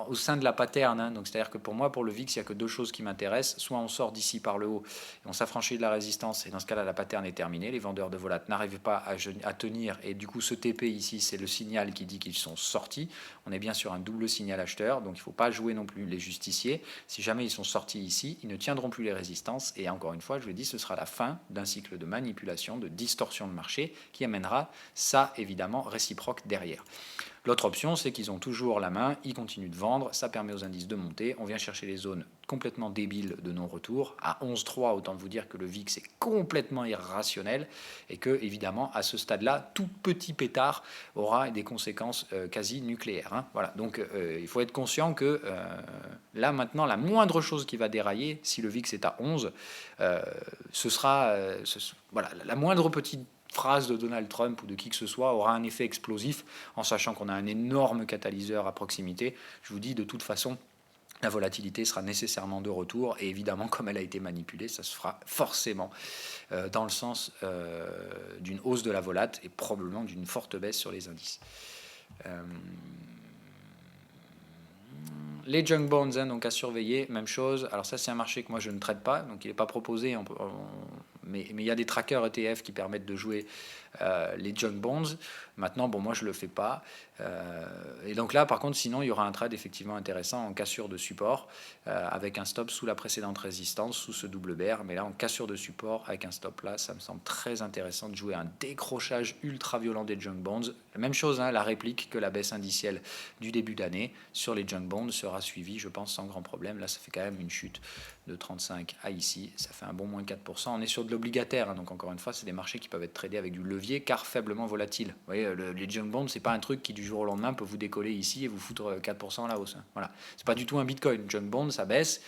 au sein de la pattern. Donc c'est-à-dire que pour moi, pour le VIX, il n'y a que deux choses qui m'intéressent. Soit on sort d'ici par le haut, et on s'affranchit de la résistance, et dans ce cas-là, la pattern est terminée. Les vendeurs de volat n'arrivent pas à tenir, et du coup, ce TP ici, c'est le signal qui dit qu'ils sont sortis. On est bien sur un double signal acheteur, donc il ne faut pas jouer non plus les justiciers. Si jamais ils sont sortis ici, ils ne tiendront plus les résistances, et encore une fois, je vous dis, ce sera la fin d'un cycle de manipulation, de distorsion de marché qui amènera ça évidemment réciproque derrière. L'autre option, c'est qu'ils ont toujours la main, ils continuent de vendre, ça permet aux indices de monter, on vient chercher les zones complètement débiles de non-retour. À 11,3, autant vous dire que le VIX est complètement irrationnel et que, évidemment, à ce stade-là, tout petit pétard aura des conséquences quasi nucléaires. Voilà. Donc, il faut être conscient que là, maintenant, la moindre chose qui va dérailler, si le VIX est à 11, ce sera voilà, la moindre petite phrase de Donald Trump ou de qui que ce soit aura un effet explosif, en sachant qu'on a un énorme catalyseur à proximité. Je vous dis, de toute façon, la volatilité sera nécessairement de retour, et évidemment, comme elle a été manipulée, ça se fera forcément dans le sens d'une hausse de la volate et probablement d'une forte baisse sur les indices. Les junk bonds, donc à surveiller, même chose. Alors ça, c'est un marché que moi je ne traite pas, donc il n'est pas proposé. Mais il y a des trackers ETF qui permettent de jouer les junk bonds. Maintenant, bon, moi je le fais pas. Et donc là, par contre, sinon, il y aura un trade effectivement intéressant en cassure de support avec un stop sous la précédente résistance, sous ce double bear. Mais là, en cassure de support avec un stop là, ça me semble très intéressant de jouer un décrochage ultra violent des junk bonds. La même chose, la réplique que la baisse indicielle du début d'année sur les junk bonds sera suivie, je pense, sans grand problème. Là, ça fait quand même une chute de 35 à ici. Ça fait un bon moins 4%. On est sur de l'obligataire, donc encore une fois, c'est des marchés qui peuvent être tradés avec du levier car faiblement volatile. Vous voyez, les junk bonds, c'est pas un truc qui du jour au lendemain peut vous décoller ici et vous foutre 4% à la hausse. Voilà, c'est pas du tout un Bitcoin. Junk bond, ça baisse,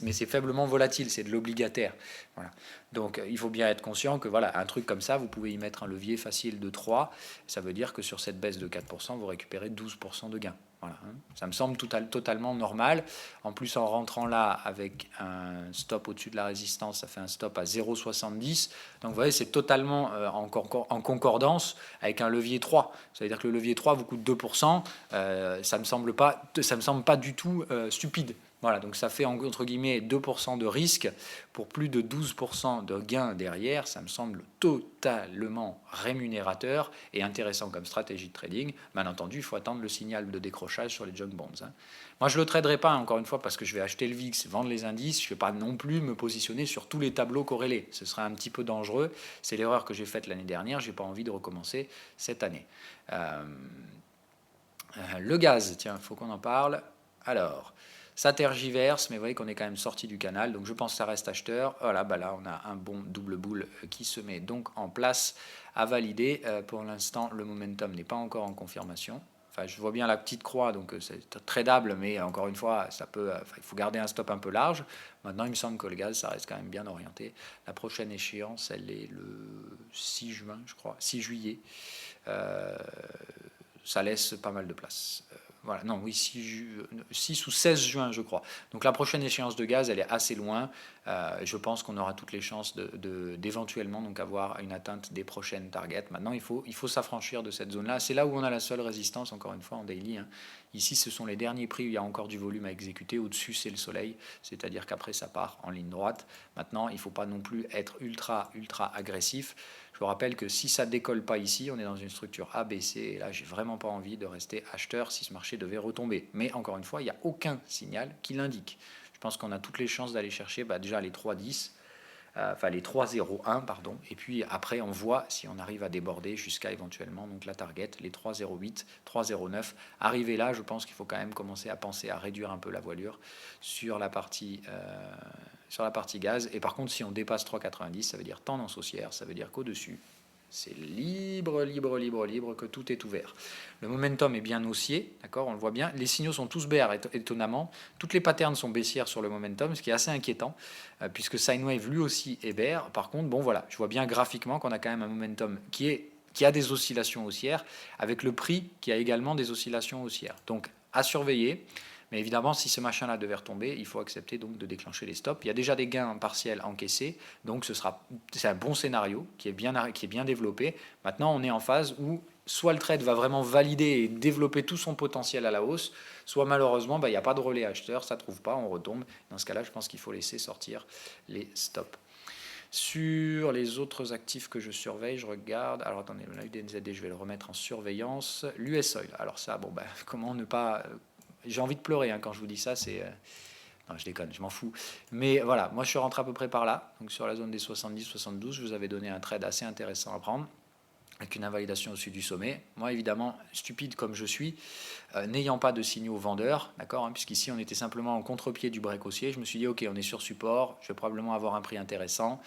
mais c'est faiblement volatile, c'est de l'obligataire. Voilà. Donc il faut bien être conscient que voilà, un truc comme ça, vous pouvez y mettre un levier facile de 3. Ça veut dire que sur cette baisse de 4%, vous récupérez 12% de gain. Voilà, ça me semble totalement normal. En plus, en rentrant là avec un stop au-dessus de la résistance, ça fait un stop à 0,70. Donc vous voyez, c'est totalement en concordance avec un levier 3. Ça veut dire que le levier 3 vous coûte 2%. Ça me semble pas du tout stupide. Voilà, donc ça fait entre guillemets 2% de risque pour plus de 12% de gain derrière. Ça me semble totalement rémunérateur et intéressant comme stratégie de trading. Bien entendu, il faut attendre le signal de décrochage sur les junk bonds. Moi, je ne le traderai pas, encore une fois, parce que je vais acheter le VIX, vendre les indices. Je ne vais pas non plus me positionner sur tous les tableaux corrélés. Ce serait un petit peu dangereux. C'est l'erreur que j'ai faite l'année dernière. Je n'ai pas envie de recommencer cette année. Le gaz, tiens, il faut qu'on en parle. Alors, ça tergiverse, mais vous voyez qu'on est quand même sorti du canal, donc je pense que ça reste acheteur. Voilà, là on a un bon double boule qui se met donc en place à valider. Pour l'instant, le momentum n'est pas encore en confirmation. Enfin, je vois bien la petite croix, donc c'est tradable, mais encore une fois, il faut garder un stop un peu large. Maintenant, il me semble que le gaz, ça reste quand même bien orienté. La prochaine échéance, elle est le 6 juin, je crois, 6 juillet. Ça laisse pas mal de place. Voilà, non, oui, 6 ou 16 juin, je crois. Donc la prochaine échéance de gaz, elle est assez loin. Je pense qu'on aura toutes les chances d'éventuellement donc avoir une atteinte des prochaines targets. Maintenant, il faut s'affranchir de cette zone-là. C'est là où on a la seule résistance, encore une fois, en daily. Ici, ce sont les derniers prix où il y a encore du volume à exécuter. Au-dessus, c'est le soleil, c'est-à-dire qu'après, ça part en ligne droite. Maintenant, il ne faut pas non plus être ultra agressif. Je vous rappelle que si ça ne décolle pas ici, on est dans une structure ABC, et là, j'ai vraiment pas envie de rester acheteur si ce marché devait retomber. Mais encore une fois, il n'y a aucun signal qui l'indique. Je pense qu'on a toutes les chances d'aller chercher déjà les 3,10, enfin les 3,01, pardon, et puis après on voit si on arrive à déborder jusqu'à éventuellement donc la target, les 3,08, 3,09. Arrivé là, je pense qu'il faut quand même commencer à penser à réduire un peu la voilure sur la partie gaz. Et par contre, si on dépasse 3,90, ça veut dire tendance haussière, ça veut dire qu'au-dessus, c'est libre, que tout est ouvert. Le momentum est bien haussier, d'accord, on le voit bien. Les signaux sont tous bears, étonnamment. Toutes les patterns sont baissières sur le momentum, ce qui est assez inquiétant, puisque Sine Wave lui aussi est bear. Par contre, bon voilà, je vois bien graphiquement qu'on a quand même un momentum qui a des oscillations haussières, avec le prix qui a également des oscillations haussières. Donc à surveiller. Mais évidemment, si ce machin-là devait retomber, il faut accepter donc de déclencher les stops. Il y a déjà des gains partiels encaissés, donc c'est un bon scénario qui est bien développé. Maintenant, on est en phase où soit le trade va vraiment valider et développer tout son potentiel à la hausse, soit malheureusement, il n'y a pas de relais acheteur, ça ne trouve pas, on retombe. Dans ce cas-là, je pense qu'il faut laisser sortir les stops. Sur les autres actifs que je surveille, je regarde. Alors attendez, on a eu des NZD, je vais le remettre en surveillance. L'US Oil, alors ça, comment ne pas... J'ai envie de pleurer quand je vous dis ça, non, je déconne, je m'en fous. Mais voilà, moi je suis rentré à peu près par là, donc sur la zone des 70-72, je vous avais donné un trade assez intéressant à prendre, avec une invalidation au-dessus du sommet. Moi évidemment, stupide comme je suis, n'ayant pas de signaux vendeurs, d'accord, puisqu'ici on était simplement en contre-pied du break haussier, je me suis dit ok, on est sur support, je vais probablement avoir un prix intéressant.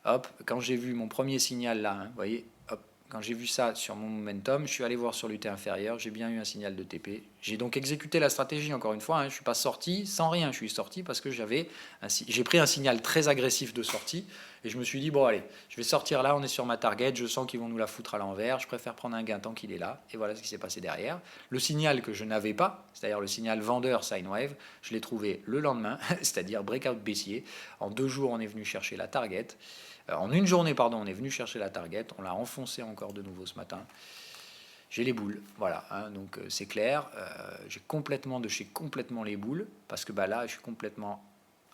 Hop, quand j'ai vu mon premier signal là, vous voyez, hop, quand j'ai vu ça sur mon momentum, je suis allé voir sur l'UT inférieur, j'ai bien eu un signal de TP. J'ai donc exécuté la stratégie, encore une fois, je ne suis pas sorti sans rien, je suis sorti parce que j'ai pris un signal très agressif de sortie et je me suis dit, bon allez, je vais sortir là, on est sur ma target, je sens qu'ils vont nous la foutre à l'envers, je préfère prendre un gain tant qu'il est là, et voilà ce qui s'est passé derrière. Le signal que je n'avais pas, c'est-à-dire le signal vendeur Sine Wave, je l'ai trouvé le lendemain, c'est-à-dire breakout baissier. En 2 jours, on est venu chercher la target. En une journée, on est venu chercher la target, on l'a enfoncé encore de nouveau ce matin. J'ai les boules, voilà, donc c'est clair, j'ai complètement les boules, parce que là, je suis complètement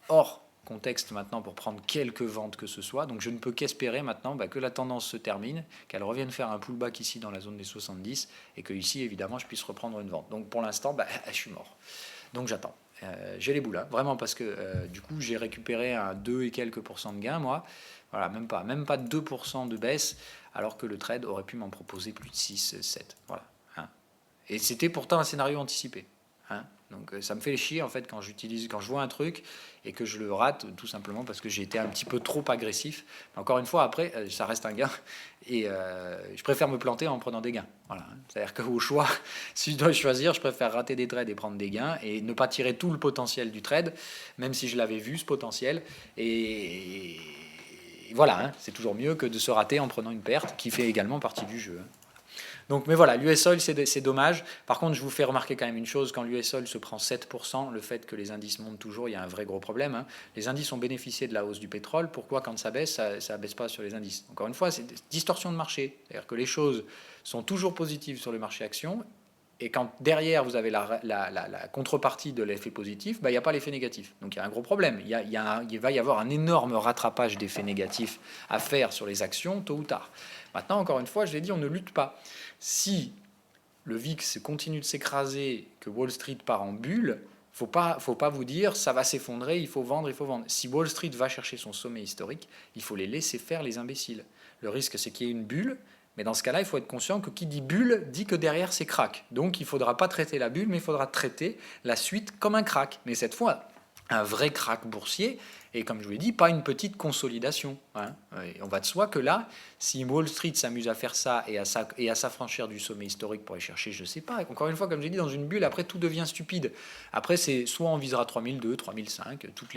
hors contexte maintenant pour prendre quelques ventes que ce soit, donc je ne peux qu'espérer maintenant que la tendance se termine, qu'elle revienne faire un pullback ici dans la zone des 70, et que ici, évidemment, je puisse reprendre une vente. Donc pour l'instant, je suis mort, donc j'attends. J'ai les boules, vraiment, parce que du coup, j'ai récupéré un 2 et quelques % de gain, moi. Voilà, même pas 2% de baisse, alors que le trade aurait pu m'en proposer plus de 6, 7. Voilà. Et c'était pourtant un scénario anticipé. Donc ça me fait chier en fait quand je vois un truc et que je le rate, tout simplement parce que j'ai été un petit peu trop agressif. Mais encore une fois, après, ça reste un gain. Et je préfère me planter en prenant des gains. Voilà. C'est-à-dire qu'au choix, si je dois choisir, je préfère rater des trades et prendre des gains et ne pas tirer tout le potentiel du trade, même si je l'avais vu, ce potentiel. Et voilà, c'est toujours mieux que de se rater en prenant une perte, qui fait également partie du jeu. Donc, mais voilà, l'US Oil, c'est dommage. Par contre, je vous fais remarquer quand même une chose, quand l'US Oil se prend 7%, le fait que les indices montent toujours, il y a un vrai gros problème. Les indices ont bénéficié de la hausse du pétrole. Pourquoi, quand ça baisse, ça ne baisse pas sur les indices? Encore une fois, c'est une distorsion de marché. C'est-à-dire que les choses sont toujours positives sur le marché action, et quand derrière vous avez la contrepartie de l'effet positif, il n'y a pas l'effet négatif. Donc il y a un gros problème. Il va y avoir un énorme rattrapage d'effets négatifs à faire sur les actions tôt ou tard. Maintenant, encore une fois, je l'ai dit, on ne lutte pas. Si le VIX continue de s'écraser, que Wall Street part en bulle, faut pas vous dire ça va s'effondrer, il faut vendre. Si Wall Street va chercher son sommet historique, il faut les laisser faire, les imbéciles. Le risque, c'est qu'il y ait une bulle. Mais dans ce cas-là, il faut être conscient que qui dit bulle dit que derrière c'est crack. Donc il ne faudra pas traiter la bulle, mais il faudra traiter la suite comme un crack. Mais cette fois, un vrai crack boursier, et comme je vous l'ai dit, pas une petite consolidation. Et on va de soi que là, si Wall Street s'amuse à faire ça et à s'affranchir du sommet historique pour aller chercher, je ne sais pas. Encore une fois, comme j'ai dit, dans une bulle, après tout devient stupide. Après, c'est soit on visera 3002, 3005, toutes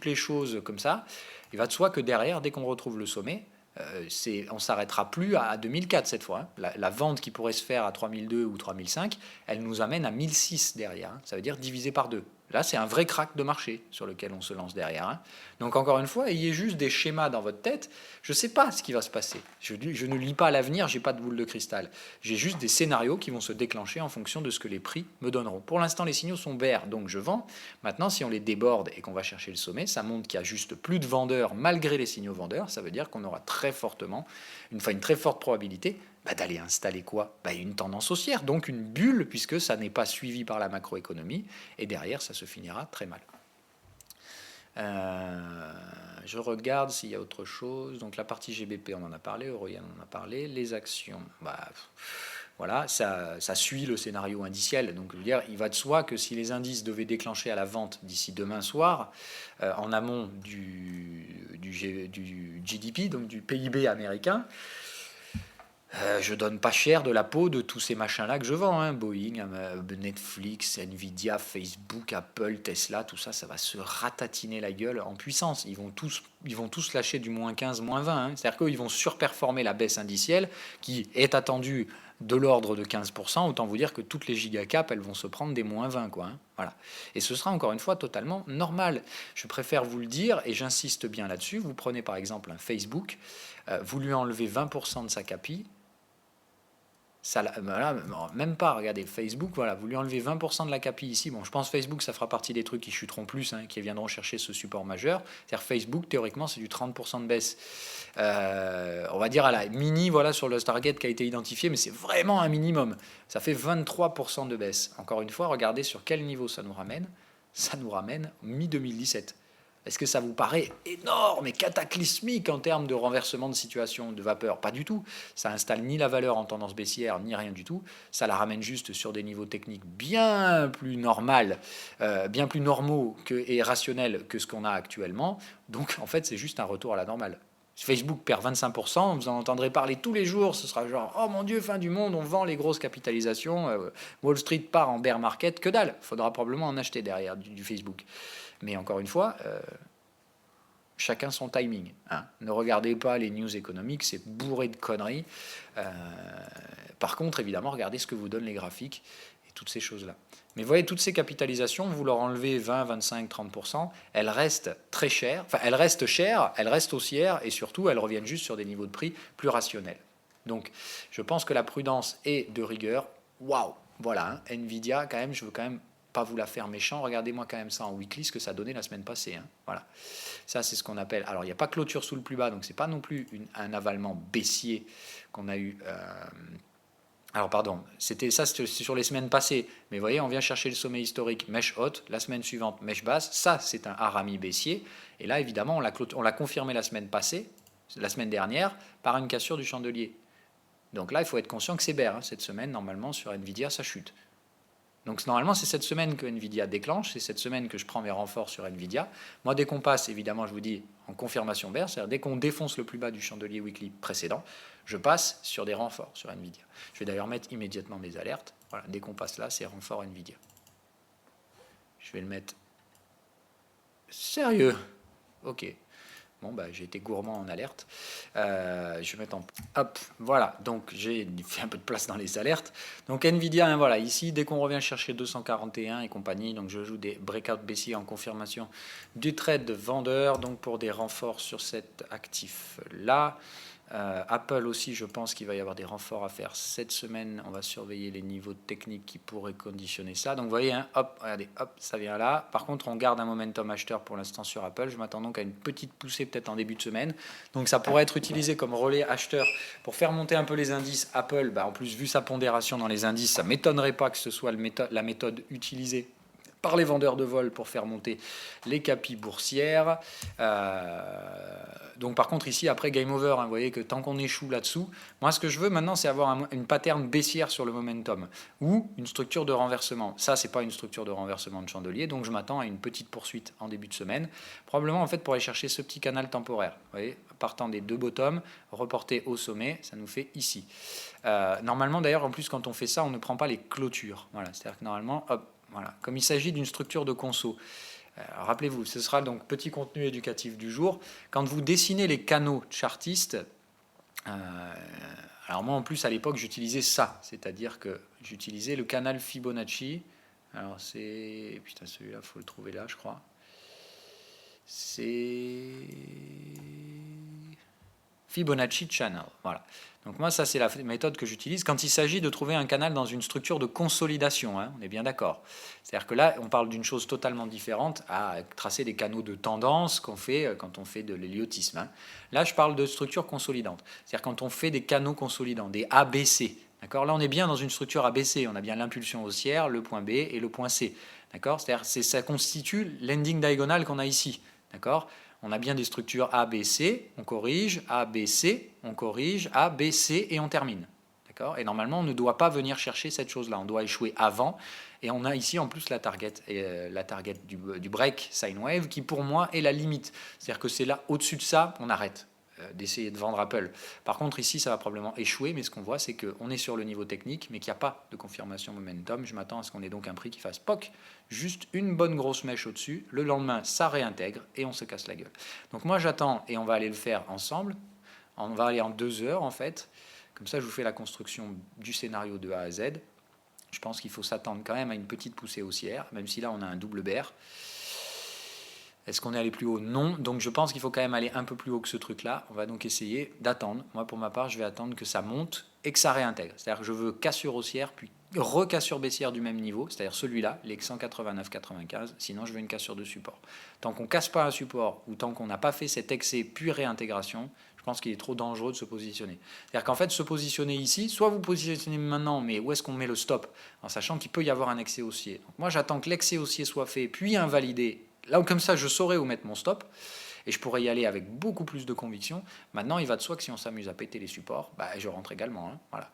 les choses comme ça. Il va de soi que derrière, dès qu'on retrouve le sommet, on ne s'arrêtera plus à 2004 cette fois. La vente qui pourrait se faire à 3002 ou 3005, elle nous amène à 1006 derrière. Ça veut dire divisé par 2. Là, c'est un vrai crack de marché sur lequel on se lance derrière. Hein. Donc, encore une fois, ayez juste des schémas dans votre tête. Je ne sais pas ce qui va se passer. Je ne lis pas l'avenir, je n'ai pas de boule de cristal. J'ai juste des scénarios qui vont se déclencher en fonction de ce que les prix me donneront. Pour l'instant, les signaux sont verts, donc je vends. Maintenant, si on les déborde et qu'on va chercher le sommet, ça montre qu'il y a juste plus de vendeurs malgré les signaux vendeurs. Ça veut dire qu'on aura très fortement, une très forte probabilité d'aller installer quoi? Une tendance haussière, donc une bulle, puisque ça n'est pas suivi par la macroéconomie, et derrière, ça se finira très mal. Je regarde s'il y a autre chose. Donc la partie GBP, on en a parlé, Euroyen, on en a parlé. Les actions, voilà, ça suit le scénario indiciel. Donc je veux dire, il va de soi que si les indices devaient déclencher à la vente d'ici demain soir, en amont du GDP, donc du PIB américain, je donne pas cher de la peau de tous ces machins-là que je vends. Hein. Boeing, Netflix, Nvidia, Facebook, Apple, Tesla, tout ça, ça va se ratatiner la gueule en puissance. Ils vont tous lâcher du moins 15, moins 20. Hein. C'est-à-dire qu'ils vont surperformer la baisse indicielle qui est attendue de l'ordre de 15%. Autant vous dire que toutes les gigacaps, elles vont se prendre des moins 20. Quoi, hein. Voilà. Et ce sera encore une fois totalement normal. Je préfère vous le dire et j'insiste bien là-dessus. Vous prenez par exemple un Facebook, vous lui enlevez 20% de sa capi. Ça, voilà, même pas, regardez, Facebook, voilà, vous lui enlevez 20% de la capi ici. Bon, je pense Facebook, ça fera partie des trucs qui chuteront plus, hein, qui viendront chercher ce support majeur. C'est-à-dire Facebook, théoriquement, c'est du 30% de baisse. On va dire à la mini, voilà, sur le target qui a été identifié, mais c'est vraiment un minimum. Ça fait 23% de baisse. Encore une fois, regardez sur quel niveau ça nous ramène. Ça nous ramène mi-2017. Est-ce que ça vous paraît énorme et cataclysmique en termes de renversement de situation de vapeur? Pas du tout. Ça installe ni la valeur en tendance baissière, ni rien du tout. Ça la ramène juste sur des niveaux techniques bien plus bien plus normaux et rationnels que ce qu'on a actuellement. Donc, en fait, c'est juste un retour à la normale. Si Facebook perd 25%, vous en entendrez parler tous les jours. Ce sera genre, oh mon Dieu, fin du monde, on vend les grosses capitalisations. Wall Street part en bear market. Que dalle. Il faudra probablement en acheter derrière du Facebook. Mais encore une fois, chacun son timing. Hein. Ne regardez pas les news économiques, c'est bourré de conneries. Par contre, évidemment, regardez ce que vous donnent les graphiques et toutes ces choses-là. Mais vous voyez, toutes ces capitalisations, vous leur enlevez 20, 25, 30%, elles restent très chères, enfin, elles restent chères, elles restent haussières, et surtout, elles reviennent juste sur des niveaux de prix plus rationnels. Donc, je pense que la prudence est de rigueur. Waouh, voilà, hein, Nvidia, quand même, je veux quand même pas vous la faire méchant, regardez-moi quand même ça en weekly, ce que ça donnait la semaine passée. Hein. Voilà. Ça, c'est ce qu'on appelle... Alors, il n'y a pas clôture sous le plus bas, donc c'est pas non plus un avalement baissier qu'on a eu... Alors, pardon, c'était sur les semaines passées. Mais vous voyez, on vient chercher le sommet historique, mèche haute, la semaine suivante, mèche basse. Ça, c'est un harami baissier. Et là, évidemment, on l'a confirmé la semaine passée, la semaine dernière, par une cassure du chandelier. Donc là, il faut être conscient que c'est bear. Hein. Cette semaine, normalement, sur Nvidia, ça chute. Donc normalement, c'est cette semaine que Nvidia déclenche, c'est cette semaine que je prends mes renforts sur Nvidia. Moi, dès qu'on passe, évidemment, je vous dis, en confirmation bear, c'est-à-dire dès qu'on défonce le plus bas du chandelier weekly précédent, je passe sur des renforts sur Nvidia. Je vais d'ailleurs mettre immédiatement mes alertes. Voilà, dès qu'on passe là, c'est renfort Nvidia. Je vais le mettre... Sérieux? Ok. Bon, j'ai été gourmand en alerte. Je vais mettre en... Hop, voilà. Donc, j'ai fait un peu de place dans les alertes. Donc, Nvidia, hein, voilà. Ici, dès qu'on revient chercher 241 et compagnie, donc je joue des breakout baissiers en confirmation du trade de vendeur, donc pour des renforts sur cet actif-là. Apple aussi, je pense qu'il va y avoir des renforts à faire cette semaine. On va surveiller les niveaux techniques qui pourraient conditionner ça. Donc vous voyez, hein, hop, regardez, hop, ça vient là. Par contre, on garde un momentum acheteur pour l'instant sur Apple. Je m'attends donc à une petite poussée peut-être en début de semaine. Donc ça pourrait être utilisé comme relais acheteur pour faire monter un peu les indices. Apple, en plus, vu sa pondération dans les indices, ça ne m'étonnerait pas que ce soit la méthode utilisée par les vendeurs de vol pour faire monter les capis boursières. Donc par contre ici, après game over, hein, vous voyez que tant qu'on échoue là-dessous, moi ce que je veux maintenant, c'est avoir une pattern baissière sur le momentum ou une structure de renversement. Ça, c'est pas une structure de renversement de chandelier, donc je m'attends à une petite poursuite en début de semaine, probablement en fait pour aller chercher ce petit canal temporaire. Vous voyez, partant des deux bottoms, reporté au sommet, ça nous fait ici. Normalement d'ailleurs, en plus quand on fait ça, on ne prend pas les clôtures. Voilà, c'est-à-dire que normalement, hop, voilà, comme il s'agit d'une structure de conso. Rappelez-vous, ce sera donc petit contenu éducatif du jour. Quand vous dessinez les canaux chartistes, alors moi en plus à l'époque j'utilisais ça, c'est-à-dire que j'utilisais le canal Fibonacci. Alors c'est... Putain, celui-là, il faut le trouver là, je crois. C'est... Fibonacci Channel, voilà. Donc moi, ça, c'est la méthode que j'utilise quand il s'agit de trouver un canal dans une structure de consolidation, hein, on est bien d'accord. C'est-à-dire que là, on parle d'une chose totalement différente à tracer des canaux de tendance qu'on fait quand on fait de l'héliotisme. Hein. Là, je parle de structure consolidante. C'est-à-dire quand on fait des canaux consolidants, des ABC. D'accord ? Là, on est bien dans une structure ABC. On a bien l'impulsion haussière, le point B et le point C. D'accord ? C'est-à-dire ça constitue l'ending diagonal qu'on a ici. D'accord ? On a bien des structures A, B, C, on corrige, A, B, C, on corrige, A, B, C, et on termine. D'accord ? Et normalement, on ne doit pas venir chercher cette chose-là. On doit échouer avant. Et on a ici en plus la target du break sine wave qui, pour moi, est la limite. C'est-à-dire que c'est là, au-dessus de ça, on arrête d'essayer de vendre Apple. Par contre, ici, ça va probablement échouer, mais ce qu'on voit, c'est qu'on est sur le niveau technique, mais qu'il n'y a pas de confirmation momentum. Je m'attends à ce qu'on ait donc un prix qui fasse POC, juste une bonne grosse mèche au-dessus. Le lendemain, ça réintègre et on se casse la gueule. Donc moi, j'attends, et on va aller le faire ensemble. On va aller en 2 heures, en fait. Comme ça, je vous fais la construction du scénario de A à Z. Je pense qu'il faut s'attendre quand même à une petite poussée haussière, même si là, on a un double bear. Est-ce qu'on est allé plus haut? Non. Donc je pense qu'il faut quand même aller un peu plus haut que ce truc-là. On va donc essayer d'attendre. Moi, pour ma part, je vais attendre que ça monte et que ça réintègre. C'est-à-dire que je veux cassure haussière, puis recassure baissière du même niveau, c'est-à-dire celui-là, les 189,95. Sinon, je veux une cassure de support. Tant qu'on ne casse pas un support ou tant qu'on n'a pas fait cet excès puis réintégration, je pense qu'il est trop dangereux de se positionner. C'est-à-dire qu'en fait, se positionner ici, soit vous positionnez maintenant, mais où est-ce qu'on met le stop? En sachant qu'il peut y avoir un excès haussier. Donc moi, j'attends que l'excès haussier soit fait, puis invalidé. Là, comme ça, je saurais où mettre mon stop et je pourrais y aller avec beaucoup plus de conviction. Maintenant, il va de soi que si on s'amuse à péter les supports, je rentre également. Hein, voilà.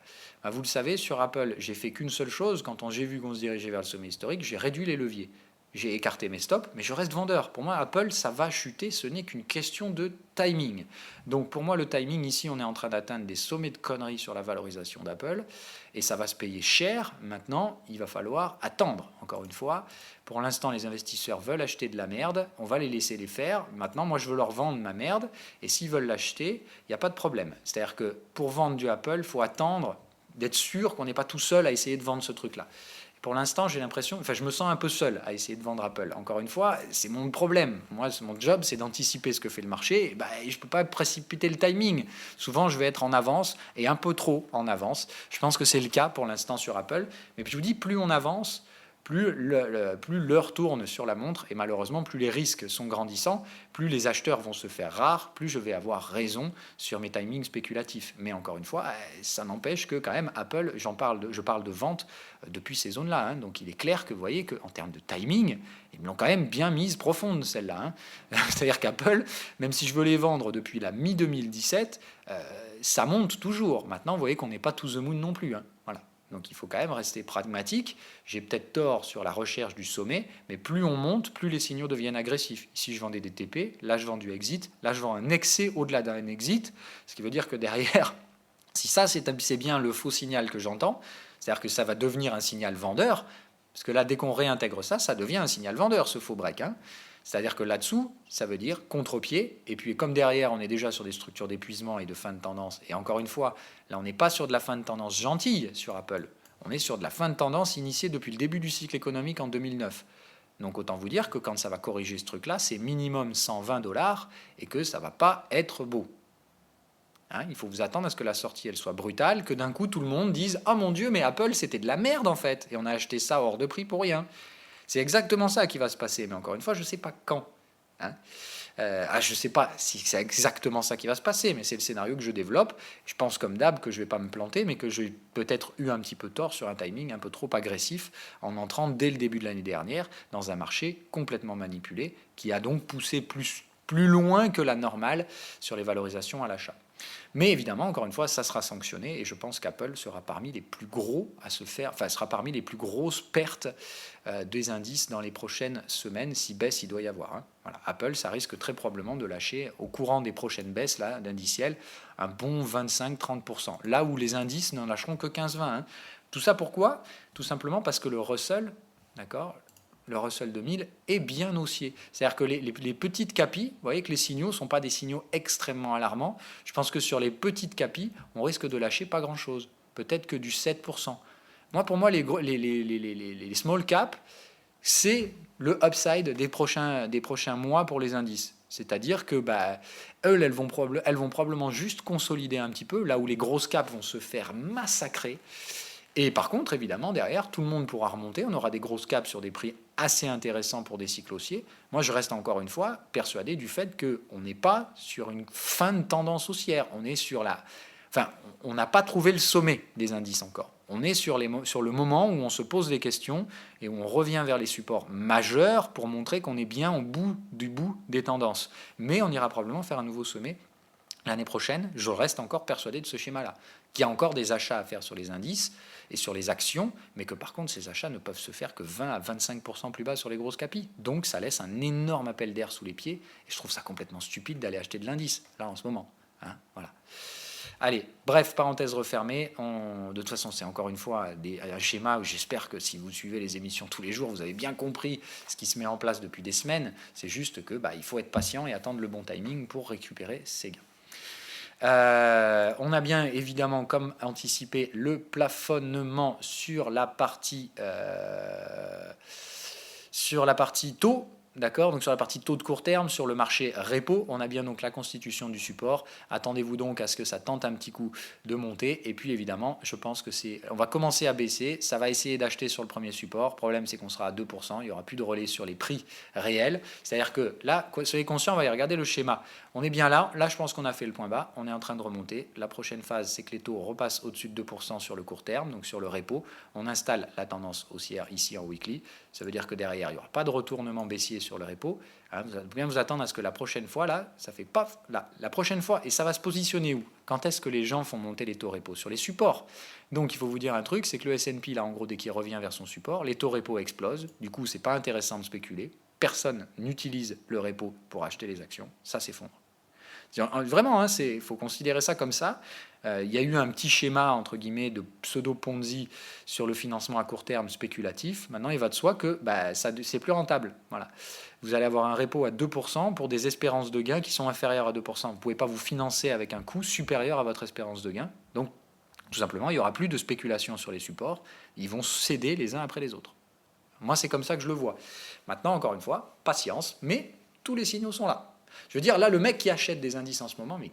Vous le savez, sur Apple, j'ai fait qu'une seule chose. Quand j'ai vu qu'on se dirigeait vers le sommet historique, j'ai réduit les leviers. J'ai écarté mes stops, mais je reste vendeur. Pour moi, Apple, ça va chuter, ce n'est qu'une question de timing. Donc pour moi, le timing, ici, on est en train d'atteindre des sommets de conneries sur la valorisation d'Apple, et ça va se payer cher. Maintenant, il va falloir attendre, encore une fois. Pour l'instant, les investisseurs veulent acheter de la merde, on va les laisser les faire. Maintenant, moi, je veux leur vendre ma merde, et s'ils veulent l'acheter, il n'y a pas de problème. C'est-à-dire que pour vendre du Apple, il faut attendre d'être sûr qu'on n'est pas tout seul à essayer de vendre ce truc-là. Pour l'instant, j'ai l'impression, je me sens un peu seul à essayer de vendre Apple. Encore une fois, c'est mon problème. Moi, mon job, c'est d'anticiper ce que fait le marché. Je ne peux pas précipiter le timing. Souvent, je vais être en avance et un peu trop en avance. Je pense que c'est le cas pour l'instant sur Apple. Mais puis, je vous dis, plus on avance, plus l'heure tourne sur la montre et malheureusement, plus les risques sont grandissants, plus les acheteurs vont se faire rares, plus je vais avoir raison sur mes timings spéculatifs. Mais encore une fois, ça n'empêche que quand même Apple, je parle de vente depuis ces zones-là. Hein, donc il est clair que vous voyez qu'en termes de timing, ils me l'ont quand même bien mise profonde celle-là. Hein. C'est-à-dire qu'Apple, même si je veux les vendre depuis la mi-2017, ça monte toujours. Maintenant, vous voyez qu'on n'est pas to the moon non plus. Hein. Voilà. Donc il faut quand même rester pragmatique. J'ai peut-être tort sur la recherche du sommet, mais plus on monte, plus les signaux deviennent agressifs. Ici, je vendais des TP, là, je vends du exit, là, je vends un excès au-delà d'un exit, ce qui veut dire que derrière, si ça, c'est bien le faux signal que j'entends, c'est-à-dire que ça va devenir un signal vendeur, parce que là, dès qu'on réintègre ça, ça devient un signal vendeur, ce faux break. Hein. C'est-à-dire que là-dessous, ça veut dire contre-pied. Et puis, comme derrière, on est déjà sur des structures d'épuisement et de fin de tendance. Et encore une fois, là, on n'est pas sur de la fin de tendance gentille sur Apple. On est sur de la fin de tendance initiée depuis le début du cycle économique en 2009. Donc, autant vous dire que quand ça va corriger ce truc-là, c'est minimum 120 $ et que ça ne va pas être beau. Hein, il faut vous attendre à ce que la sortie elle soit brutale, que d'un coup, tout le monde dise « Oh mon Dieu, mais Apple, c'était de la merde en fait. Et on a acheté ça hors de prix pour rien. » C'est exactement ça qui va se passer, mais encore une fois, je ne sais pas quand. Hein. Je ne sais pas si c'est exactement ça qui va se passer, mais c'est le scénario que je développe. Je pense comme d'hab que je ne vais pas me planter, mais que j'ai peut-être eu un petit peu tort sur un timing un peu trop agressif en entrant dès le début de l'année dernière dans un marché complètement manipulé qui a donc poussé plus loin que la normale sur les valorisations à l'achat. Mais évidemment, encore une fois, ça sera sanctionné et je pense qu'Apple sera parmi les plus gros à se faire, sera parmi les plus grosses pertes des indices dans les prochaines semaines, si baisse il doit y avoir. Hein. Voilà. Apple, ça risque très probablement de lâcher au courant des prochaines baisses là, d'indiciels un bon 25-30%. Là où les indices n'en lâcheront que 15-20. Hein. Tout ça pourquoi? Tout simplement parce que le Russell, d'accord, le Russell 2000 est bien haussier. C'est-à-dire que les petites capis, vous voyez que les signaux ne sont pas des signaux extrêmement alarmants. Je pense que sur les petites capis, on risque de lâcher pas grand-chose. Peut-être que du 7%. Pour moi, les small caps, c'est le upside des prochains mois pour les indices. C'est-à-dire que elles vont probablement juste consolider un petit peu, là où les grosses caps vont se faire massacrer. Et par contre, évidemment, derrière, tout le monde pourra remonter. On aura des grosses caps sur des prix assez intéressants pour des cycles haussiers. Moi, je reste encore une fois persuadé du fait qu'on n'est pas sur une fin de tendance haussière. On est sur on n'a pas trouvé le sommet des indices encore. On est sur le moment où on se pose des questions et où on revient vers les supports majeurs pour montrer qu'on est bien au bout des tendances. Mais on ira probablement faire un nouveau sommet l'année prochaine. Je reste encore persuadé de ce schéma-là, qu'il y a encore des achats à faire sur les indices et sur les actions, mais que par contre ces achats ne peuvent se faire que 20 à 25% plus bas sur les grosses capis. Donc ça laisse un énorme appel d'air sous les pieds, et je trouve ça complètement stupide d'aller acheter de l'indice, là en ce moment. Voilà. Allez, bref, parenthèse refermée. De toute façon, c'est encore une fois un schéma où j'espère que si vous suivez les émissions tous les jours, vous avez bien compris ce qui se met en place depuis des semaines. C'est juste que il faut être patient et attendre le bon timing pour récupérer ses gains. On a bien évidemment, comme anticipé, le plafonnement sur la partie taux. D'accord, donc sur la partie taux de court terme, sur le marché repo, on a bien donc la constitution du support. Attendez-vous donc à ce que ça tente un petit coup de monter. Et puis évidemment, je pense que on va commencer à baisser. Ça va essayer d'acheter sur le premier support. Le problème, c'est qu'on sera à 2%. Il n'y aura plus de relais sur les prix réels. C'est-à-dire que là, soyez conscients, on va y regarder le schéma. On est bien là. Là, je pense qu'on a fait le point bas. On est en train de remonter. La prochaine phase, c'est que les taux repassent au-dessus de 2% sur le court terme, donc sur le repo. On installe la tendance haussière ici en weekly. Ça veut dire que derrière, il n'y aura pas de retournement baissier sur le repo. Vous allez bien vous attendre à ce que la prochaine fois, là, ça fait paf, là, la prochaine fois, et ça va se positionner où? Quand est-ce que les gens font monter les taux repo? Sur les supports. Donc il faut vous dire un truc, c'est que le S&P, là, en gros, dès qu'il revient vers son support, les taux repo explosent. Du coup, c'est pas intéressant de spéculer. Personne n'utilise le repo pour acheter les actions. Ça s'effondre. Vraiment, il faut considérer ça comme ça. Il y a eu un petit schéma, entre guillemets, de pseudo-Ponzi sur le financement à court terme spéculatif. Maintenant, il va de soi que c'est plus rentable. Voilà. Vous allez avoir un repo à 2% pour des espérances de gain qui sont inférieures à 2%. Vous ne pouvez pas vous financer avec un coût supérieur à votre espérance de gain. Donc, tout simplement, il n'y aura plus de spéculation sur les supports. Ils vont céder les uns après les autres. Moi, c'est comme ça que je le vois. Maintenant, encore une fois, patience, mais tous les signaux sont là. Je veux dire, là, le mec qui achète des indices en ce moment, mais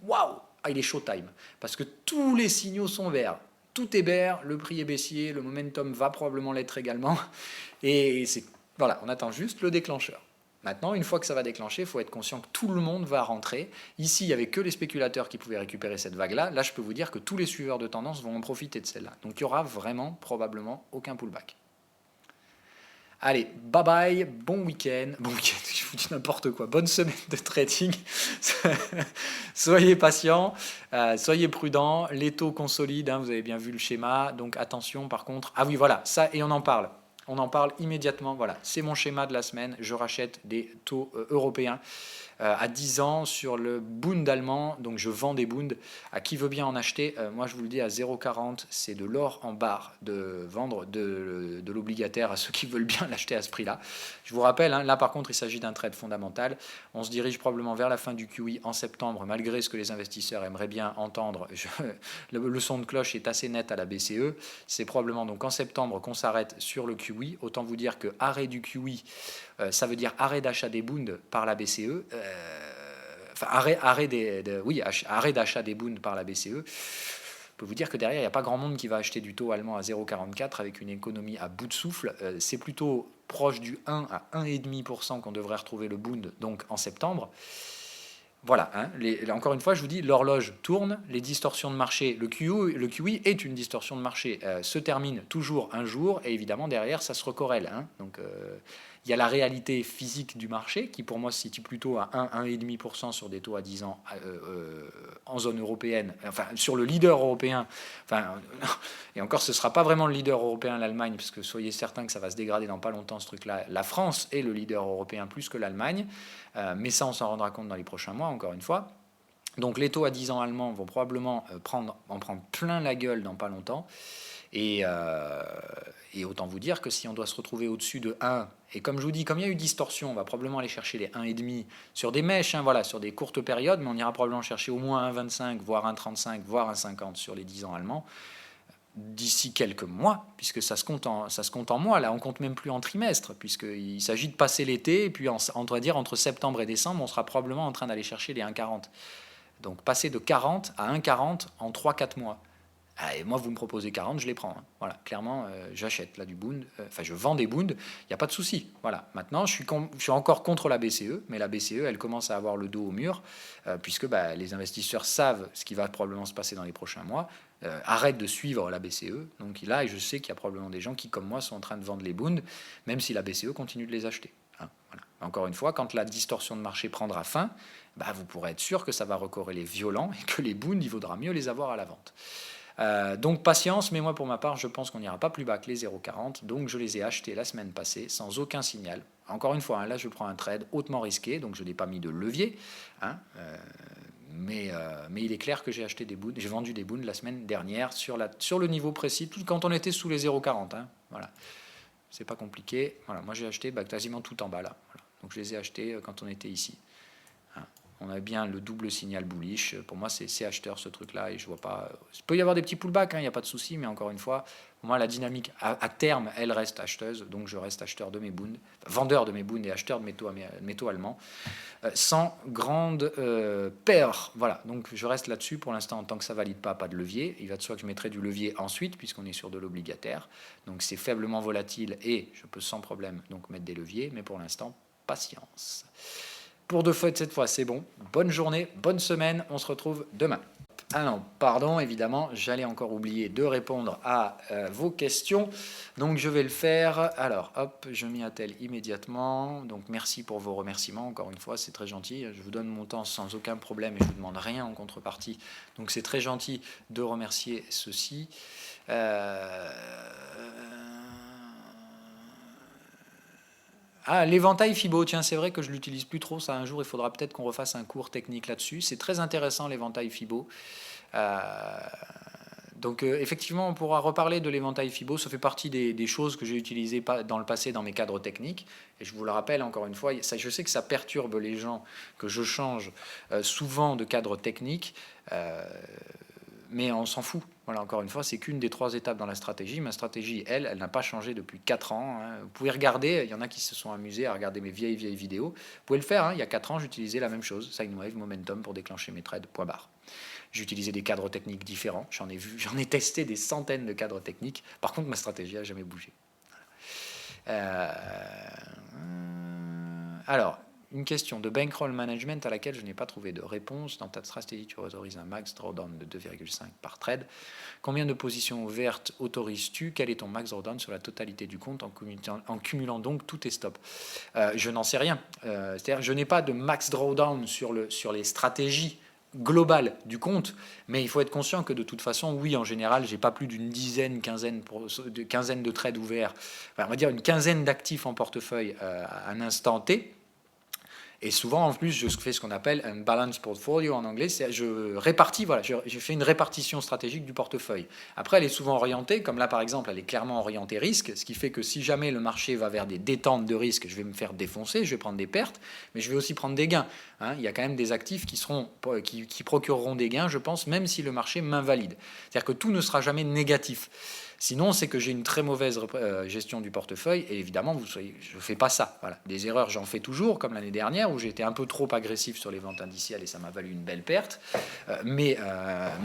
waouh, il est showtime. Parce que tous les signaux sont verts. Tout est vert, le prix est baissier, le momentum va probablement l'être également. Et voilà, on attend juste le déclencheur. Maintenant, une fois que ça va déclencher, il faut être conscient que tout le monde va rentrer. Ici, il n'y avait que les spéculateurs qui pouvaient récupérer cette vague-là. Là, je peux vous dire que tous les suiveurs de tendance vont en profiter de celle-là. Donc, il n'y aura vraiment, probablement, aucun pullback. Allez, bye bye, bon week-end, je vous dis n'importe quoi, bonne semaine de trading, soyez patients, soyez prudents, les taux consolident, vous avez bien vu le schéma, donc attention par contre, ah oui voilà, ça et on en parle immédiatement, voilà, c'est mon schéma de la semaine, je rachète des taux européens à 10 ans sur le Bund allemand, donc je vends des Bund à qui veut bien en acheter. Moi je vous le dis à 0,40, c'est de l'or en barre de vendre de l'obligataire à ceux qui veulent bien l'acheter à ce prix-là. Je vous rappelle, là par contre il s'agit d'un trade fondamental. On se dirige probablement vers la fin du QE en septembre, malgré ce que les investisseurs aimeraient bien entendre. Le son de cloche est assez net à la BCE. C'est probablement donc en septembre qu'on s'arrête sur le QE. Autant vous dire que arrêt du QE, ça veut dire arrêt d'achat des Bund par la BCE. Arrêt d'achat des Bund par la BCE. Je peux vous dire que derrière, il n'y a pas grand monde qui va acheter du taux allemand à 0,44 avec une économie à bout de souffle. C'est plutôt proche du 1 à 1,5% qu'on devrait retrouver le Bund donc en septembre. Voilà, encore une fois, je vous dis, l'horloge tourne, les distorsions de marché, le QE est une distorsion de marché, se termine toujours un jour, et évidemment, derrière, ça se recorrèle. Donc, il y a la réalité physique du marché, qui pour moi se situe plutôt à 1,5% sur des taux à 10 ans en zone européenne, enfin, sur le leader européen. Et encore, ce ne sera pas vraiment le leader européen, l'Allemagne, parce que soyez certains que ça va se dégrader dans pas longtemps, ce truc-là. La France est le leader européen plus que l'Allemagne. Mais ça, on s'en rendra compte dans les prochains mois, encore une fois. Donc les taux à 10 ans allemands vont probablement en prendre plein la gueule dans pas longtemps. Et autant vous dire que si on doit se retrouver au-dessus de 1, et comme je vous dis, comme il y a eu distorsion, on va probablement aller chercher les 1,5 sur des mèches, sur des courtes périodes, mais on ira probablement chercher au moins 1,25, voire 1,35, voire 1,50 sur les 10 ans allemands. d'ici quelques mois, puisque ça se compte en mois, là on compte même plus en trimestre, puisqu'il s'agit de passer l'été, et puis on va dire entre septembre et décembre, on sera probablement en train d'aller chercher les 1,40. Donc passer de 40 à 1,40 en 3-4 mois. Et moi, vous me proposez 40, je les prends. Hein. Voilà, clairement, j'achète là du Bund. Enfin, je vends des Bund, il n'y a pas de souci. Voilà. Maintenant, je suis encore contre la BCE, mais la BCE, elle commence à avoir le dos au mur, puisque les investisseurs savent ce qui va probablement se passer dans les prochains mois. Arrête de suivre la BCE. Donc là, je sais qu'il y a probablement des gens qui, comme moi, sont en train de vendre les Bund, même si la BCE continue de les acheter. Hein. Voilà. Encore une fois, quand la distorsion de marché prendra fin, vous pourrez être sûr que ça va recorréler violent et que les Bund, il vaudra mieux les avoir à la vente. Donc patience, mais moi pour ma part, je pense qu'on n'ira pas plus bas que les 0,40. Donc je les ai achetés la semaine passée sans aucun signal. Encore une fois, là je prends un trade hautement risqué, donc je n'ai pas mis de levier. Hein, mais il est clair que j'ai acheté des Bund, j'ai vendu des Bund la semaine dernière sur le niveau précis, tout quand on était sous les 0,40. Hein, voilà, c'est pas compliqué. Voilà, moi j'ai acheté quasiment tout en bas là. Voilà. Donc je les ai achetés quand on était ici. On a bien le double signal bullish. Pour moi, c'est acheteur ce truc-là et je vois pas. Il peut y avoir des petits pullbacks, il n'y a pas de souci, mais encore une fois, pour moi, la dynamique à terme, elle reste acheteuse, donc je reste acheteur de mes Bund, vendeur de mes Bund et acheteur de métaux allemands, sans grande paire. Voilà, donc je reste là-dessus pour l'instant en tant que ça valide pas de levier. Il va de soi que je mettrai du levier ensuite, puisqu'on est sur de l'obligataire, donc c'est faiblement volatile et je peux sans problème donc mettre des leviers, mais pour l'instant, patience. Pour de fait, cette fois, c'est bon. Bonne journée, bonne semaine. On se retrouve demain. Ah non, pardon, évidemment, j'allais encore oublier de répondre à vos questions. Donc, je vais le faire. Alors, hop, je m'y attelle immédiatement. Donc, merci pour vos remerciements. Encore une fois, c'est très gentil. Je vous donne mon temps sans aucun problème et je ne vous demande rien en contrepartie. Donc, c'est très gentil de remercier ceci. L'éventail Fibo, tiens, c'est vrai que je ne l'utilise plus trop, ça un jour il faudra peut-être qu'on refasse un cours technique là-dessus. C'est très intéressant l'éventail Fibo. Donc effectivement, on pourra reparler de l'éventail Fibo, ça fait partie des choses que j'ai utilisées dans le passé dans mes cadres techniques. Et je vous le rappelle encore une fois, je sais que ça perturbe les gens que je change souvent de cadre technique. Mais on s'en fout. Voilà, encore une fois, c'est qu'une des 3 étapes dans la stratégie. Ma stratégie, elle n'a pas changé depuis 4 ans. Hein. Vous pouvez regarder, il y en a qui se sont amusés à regarder mes vieilles vidéos. Vous pouvez le faire, hein. Il y a 4 ans, j'utilisais la même chose, Sine Wave, Momentum, pour déclencher mes trades, point barre. J'utilisais des cadres techniques différents. J'en ai testé des centaines de cadres techniques. Par contre, ma stratégie n'a jamais bougé. Alors, une question de bankroll management à laquelle je n'ai pas trouvé de réponse. Dans ta stratégie, tu autorises un max drawdown de 2,5 par trade. Combien de positions ouvertes autorises-tu? Quel est ton max drawdown sur la totalité du compte en cumulant donc tous tes stops? Je n'en sais rien. C'est-à-dire, je n'ai pas de max drawdown sur les stratégies globales du compte, mais il faut être conscient que de toute façon, oui, en général, j'ai pas plus d'une quinzaine de trades ouverts. Enfin, on va dire une quinzaine d'actifs en portefeuille à un instant T. Et souvent, en plus, je fais ce qu'on appelle un balance portfolio en anglais. Je répartis, voilà, je fais une répartition stratégique du portefeuille. Après, elle est souvent orientée, comme là, par exemple, elle est clairement orientée risque, ce qui fait que si jamais le marché va vers des détentes de risque, je vais me faire défoncer, je vais prendre des pertes, mais je vais aussi prendre des gains. Hein. Il y a quand même des actifs qui procureront des gains, je pense, même si le marché m'invalide. C'est-à-dire que tout ne sera jamais négatif. Sinon, c'est que j'ai une très mauvaise gestion du portefeuille et évidemment, je ne fais pas ça. Voilà. Des erreurs, j'en fais toujours, comme l'année dernière où j'ai été un peu trop agressif sur les ventes indicielles et ça m'a valu une belle perte. Mais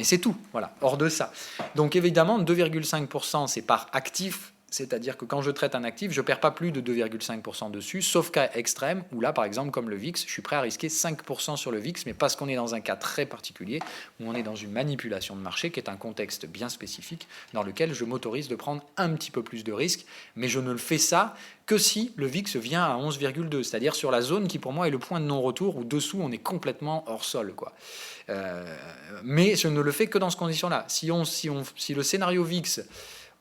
c'est tout. Voilà. Hors de ça. Donc évidemment, 2,5%, c'est par actif. C'est-à-dire que quand je traite un actif, je ne perds pas plus de 2,5% dessus, sauf cas extrême, où là, par exemple, comme le VIX, je suis prêt à risquer 5% sur le VIX, mais parce qu'on est dans un cas très particulier, où on est dans une manipulation de marché, qui est un contexte bien spécifique, dans lequel je m'autorise de prendre un petit peu plus de risques, mais je ne le fais ça que si le VIX vient à 11,2, c'est-à-dire sur la zone qui pour moi est le point de non-retour, où dessous on est complètement hors sol, quoi. Mais je ne le fais que dans ces conditions-là. Si le scénario VIX,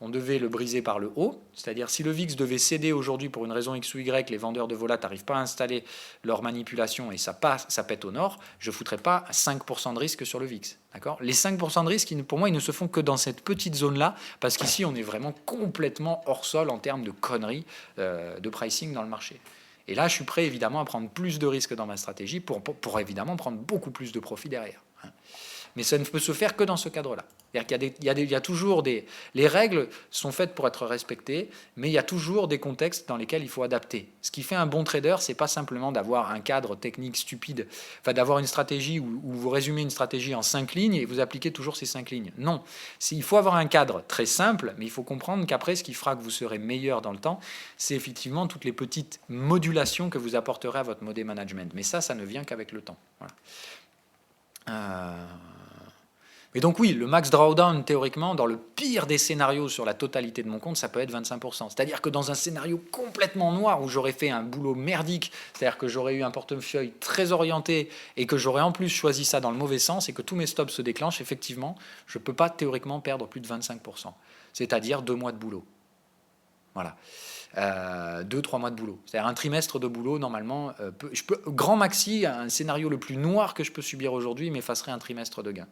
on devait le briser par le haut, c'est-à-dire si le VIX devait céder aujourd'hui pour une raison X ou Y, les vendeurs de volat n'arrivent pas à installer leur manipulation et ça pète au nord, je ne foutrais pas 5% de risque sur le VIX. D'accord ? Les 5% de risque, pour moi, ils ne se font que dans cette petite zone-là, parce qu'ici, on est vraiment complètement hors sol en termes de conneries de pricing dans le marché. Et là, je suis prêt évidemment à prendre plus de risques dans ma stratégie pour évidemment prendre beaucoup plus de profit derrière. Mais ça ne peut se faire que dans ce cadre-là. C'est-à-dire qu'il y a toujours les règles sont faites pour être respectées, mais il y a toujours des contextes dans lesquels il faut adapter. Ce qui fait un bon trader, c'est pas simplement d'avoir un cadre technique stupide, enfin d'avoir une stratégie où vous résumez une stratégie en 5 lignes et vous appliquez toujours ces 5 lignes. Non, il faut avoir un cadre très simple, mais il faut comprendre qu'après, ce qui fera que vous serez meilleur dans le temps, c'est effectivement toutes les petites modulations que vous apporterez à votre modèle management. Mais ça ne vient qu'avec le temps. Voilà. Et donc oui, le max drawdown, théoriquement, dans le pire des scénarios sur la totalité de mon compte, ça peut être 25%. C'est-à-dire que dans un scénario complètement noir, où j'aurais fait un boulot merdique, c'est-à-dire que j'aurais eu un portefeuille très orienté, et que j'aurais en plus choisi ça dans le mauvais sens, et que tous mes stops se déclenchent, effectivement, je ne peux pas théoriquement perdre plus de 25%. C'est-à-dire 2 mois de boulot. Voilà. 2-3 mois de boulot. C'est-à-dire un trimestre de boulot, normalement, grand maxi, un scénario le plus noir que je peux subir aujourd'hui m'effacerait un trimestre de gain.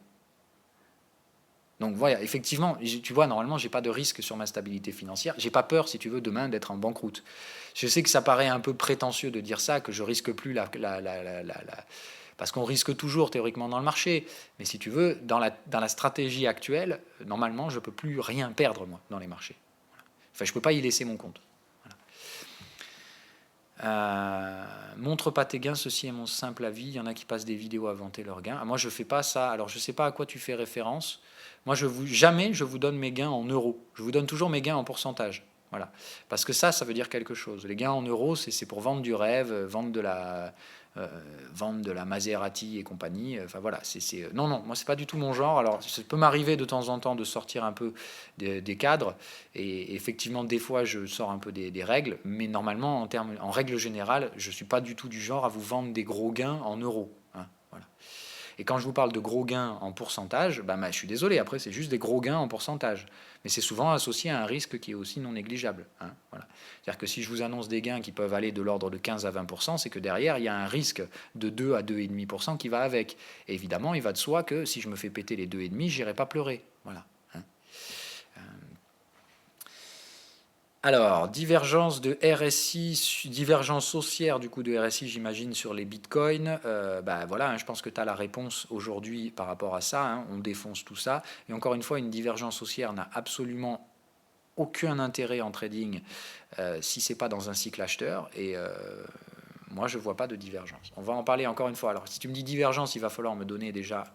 Donc voilà, effectivement, tu vois, normalement, j'ai pas de risque sur ma stabilité financière. J'ai pas peur, si tu veux, demain d'être en banqueroute. Je sais que ça paraît un peu prétentieux de dire ça, que je risque plus parce qu'on risque toujours théoriquement dans le marché. Mais si tu veux, dans la stratégie actuelle, normalement, je peux plus rien perdre, moi, dans les marchés. Enfin, je peux pas y laisser mon compte. Montre pas tes gains, ceci est mon simple avis. Il y en a qui passent des vidéos à vanter leurs gains. Moi, je fais pas ça. Alors, je sais pas à quoi tu fais référence. Moi, jamais je vous donne mes gains en euros. Je vous donne toujours mes gains en pourcentage. Voilà. Parce que ça veut dire quelque chose. Les gains en euros, c'est pour vendre du rêve, vendre de la Maserati et compagnie. Enfin voilà, non, moi c'est pas du tout mon genre. Alors ça peut m'arriver de temps en temps de sortir un peu des cadres, et effectivement des fois je sors un peu des règles, mais normalement en règle générale, je suis pas du tout du genre à vous vendre des gros gains en euros. Voilà. Et quand je vous parle de gros gains en pourcentage, je suis désolé, après c'est juste des gros gains en pourcentage. Mais c'est souvent associé à un risque qui est aussi non négligeable. Voilà. C'est-à-dire que si je vous annonce des gains qui peuvent aller de l'ordre de 15 à 20%, c'est que derrière, il y a un risque de 2 à 2,5% qui va avec. Et évidemment, il va de soi que si je me fais péter les 2,5, je n'irai pas pleurer. Voilà. Alors, divergence de RSI, divergence haussière du coup de RSI, j'imagine, sur les bitcoins. Voilà, je pense que tu as la réponse aujourd'hui par rapport à ça. On défonce tout ça. Et encore une fois, une divergence haussière n'a absolument aucun intérêt en trading si ce n'est pas dans un cycle acheteur. Et moi, je ne vois pas de divergence. On va en parler encore une fois. Alors, si tu me dis divergence, il va falloir me donner déjà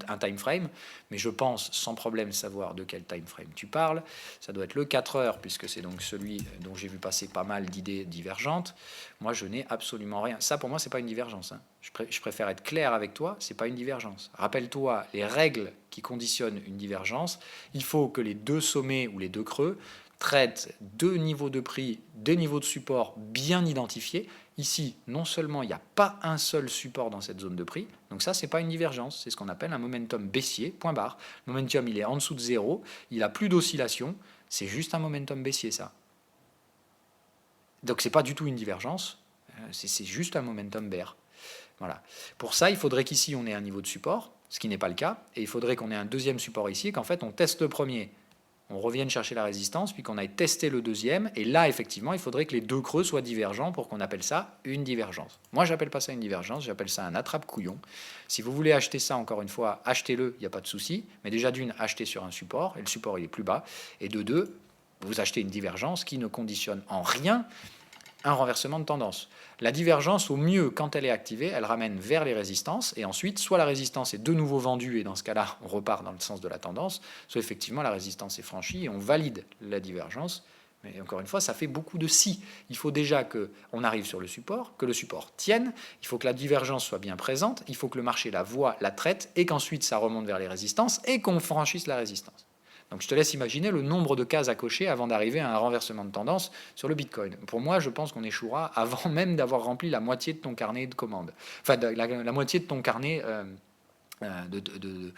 un time frame, mais je pense sans problème savoir de quel time frame tu parles. Ça doit être le 4 heures, puisque c'est donc celui dont j'ai vu passer pas mal d'idées divergentes. Moi, je n'ai absolument rien. Ça, pour moi, c'est pas une divergence. Je préfère être clair avec toi, c'est pas une divergence. Rappelle-toi les règles qui conditionnent une divergence. Il faut que les deux sommets ou les deux creux traitent deux niveaux de prix, deux niveaux de support bien identifiés. Ici, non seulement il n'y a pas un seul support dans cette zone de prix, donc ça, ce n'est pas une divergence, c'est ce qu'on appelle un momentum baissier, point barre. Le momentum, il est en dessous de zéro, il n'a plus d'oscillation, c'est juste un momentum baissier, ça. Donc, ce n'est pas du tout une divergence, c'est juste un momentum bear. Voilà. Pour ça, il faudrait qu'ici, on ait un niveau de support, ce qui n'est pas le cas, et il faudrait qu'on ait un deuxième support ici, et qu'en fait, on teste le premier, on revienne chercher la résistance, puis qu'on aille tester le deuxième, et là, effectivement, il faudrait que les deux creux soient divergents pour qu'on appelle ça une divergence. Moi, j'appelle pas ça une divergence, j'appelle ça un attrape-couillon. Si vous voulez acheter ça, encore une fois, achetez-le, il n'y a pas de souci, mais déjà d'une, achetez sur un support, et le support, il est plus bas, et de deux, vous achetez une divergence qui ne conditionne en rien un renversement de tendance. La divergence, au mieux, quand elle est activée, elle ramène vers les résistances, et ensuite, soit la résistance est de nouveau vendue, et dans ce cas-là, on repart dans le sens de la tendance, soit effectivement la résistance est franchie, et on valide la divergence. Mais encore une fois, ça fait beaucoup de si. Il faut déjà qu'on arrive sur le support, que le support tienne, il faut que la divergence soit bien présente, il faut que le marché la voie, la traite, et qu'ensuite ça remonte vers les résistances, et qu'on franchisse la résistance. Donc je te laisse imaginer le nombre de cases à cocher avant d'arriver à un renversement de tendance sur le Bitcoin. Pour moi, je pense qu'on échouera avant même d'avoir rempli la moitié de ton carnet de commandes. Enfin, la moitié de ton carnet de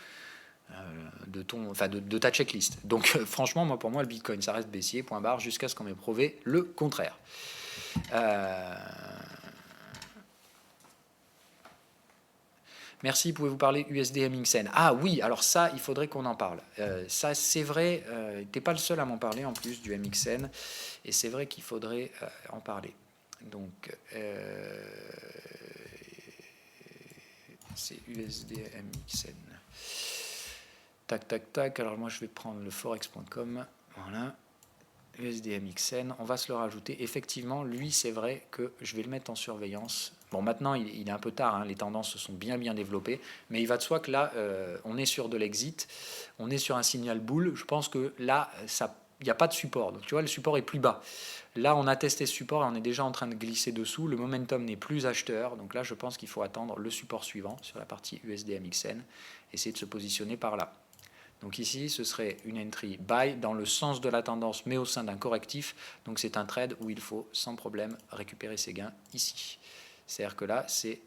ta checklist. Donc franchement, pour moi, le Bitcoin, ça reste baissier, point barre, jusqu'à ce qu'on m'ait prouvé le contraire. Merci, pouvez-vous parler USD MXN? Ah oui, alors ça, il faudrait qu'on en parle. Ça, c'est vrai, tu n'es pas le seul à m'en parler en plus du MXN, et c'est vrai qu'il faudrait en parler. Donc, c'est USD MXN. Tac, tac, tac. Alors moi, je vais prendre le forex.com. Voilà. USDMXN, on va se le rajouter. Effectivement, lui, c'est vrai que je vais le mettre en surveillance. Bon, maintenant, il est un peu tard, hein, les tendances se sont bien développées, mais il va de soi que là, on est sur de l'exit, on est sur un signal boule. Je pense que là, il n'y a pas de support. Donc, tu vois, le support est plus bas. Là, on a testé ce support et on est déjà en train de glisser dessous. Le momentum n'est plus acheteur. Donc là, je pense qu'il faut attendre le support suivant sur la partie USDMXN, essayer de se positionner par là. Donc ici, ce serait une entry buy dans le sens de la tendance, mais au sein d'un correctif. Donc c'est un trade où il faut sans problème récupérer ses gains ici. C'est-à-dire que là, c'est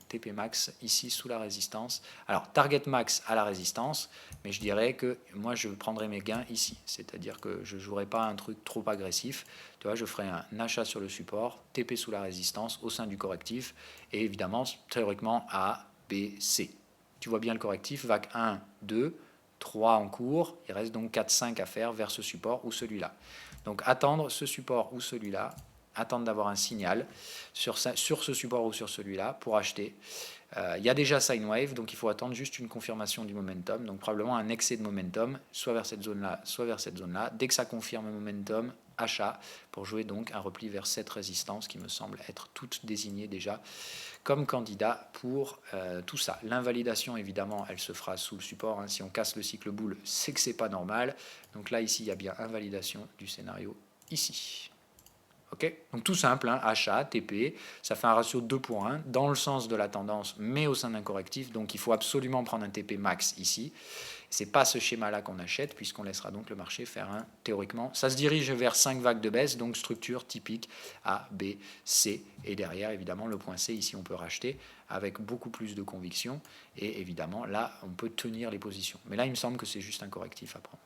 TP max ici sous la résistance. Alors target max à la résistance, mais je dirais que moi je prendrai mes gains ici. C'est-à-dire que je ne jouerai pas un truc trop agressif. Tu vois, je ferai un achat sur le support, TP sous la résistance au sein du correctif, et évidemment, théoriquement, A, B, C. Tu vois bien le correctif, vague 1, 2, 3 en cours, il reste donc 4, 5 à faire vers ce support ou celui-là. Donc attendre ce support ou celui-là, attendre d'avoir un signal sur ce support ou sur celui-là pour acheter. Il y a déjà sine wave, donc il faut attendre juste une confirmation du momentum, donc probablement un excès de momentum, soit vers cette zone-là, soit vers cette zone-là. Dès que ça confirme le momentum, achat, pour jouer donc un repli vers cette résistance qui me semble être toute désignée déjà comme candidat pour tout ça. L'invalidation, évidemment, elle se fera sous le support. Hein. Si on casse le cycle boule, c'est que c'est pas normal. Donc là, ici, il y a bien invalidation du scénario ici. Okay, donc tout simple, hein, achat, TP, ça fait un ratio 2 pour 1 dans le sens de la tendance, mais au sein d'un correctif. Donc il faut absolument prendre un TP max ici. Ce n'est pas ce schéma-là qu'on achète, puisqu'on laissera donc le marché faire un, théoriquement, ça se dirige vers 5 vagues de baisse, donc structure typique A, B, C. Et derrière, évidemment, le point C, ici, on peut racheter avec beaucoup plus de conviction. Et évidemment, là, on peut tenir les positions. Mais là, il me semble que c'est juste un correctif à prendre.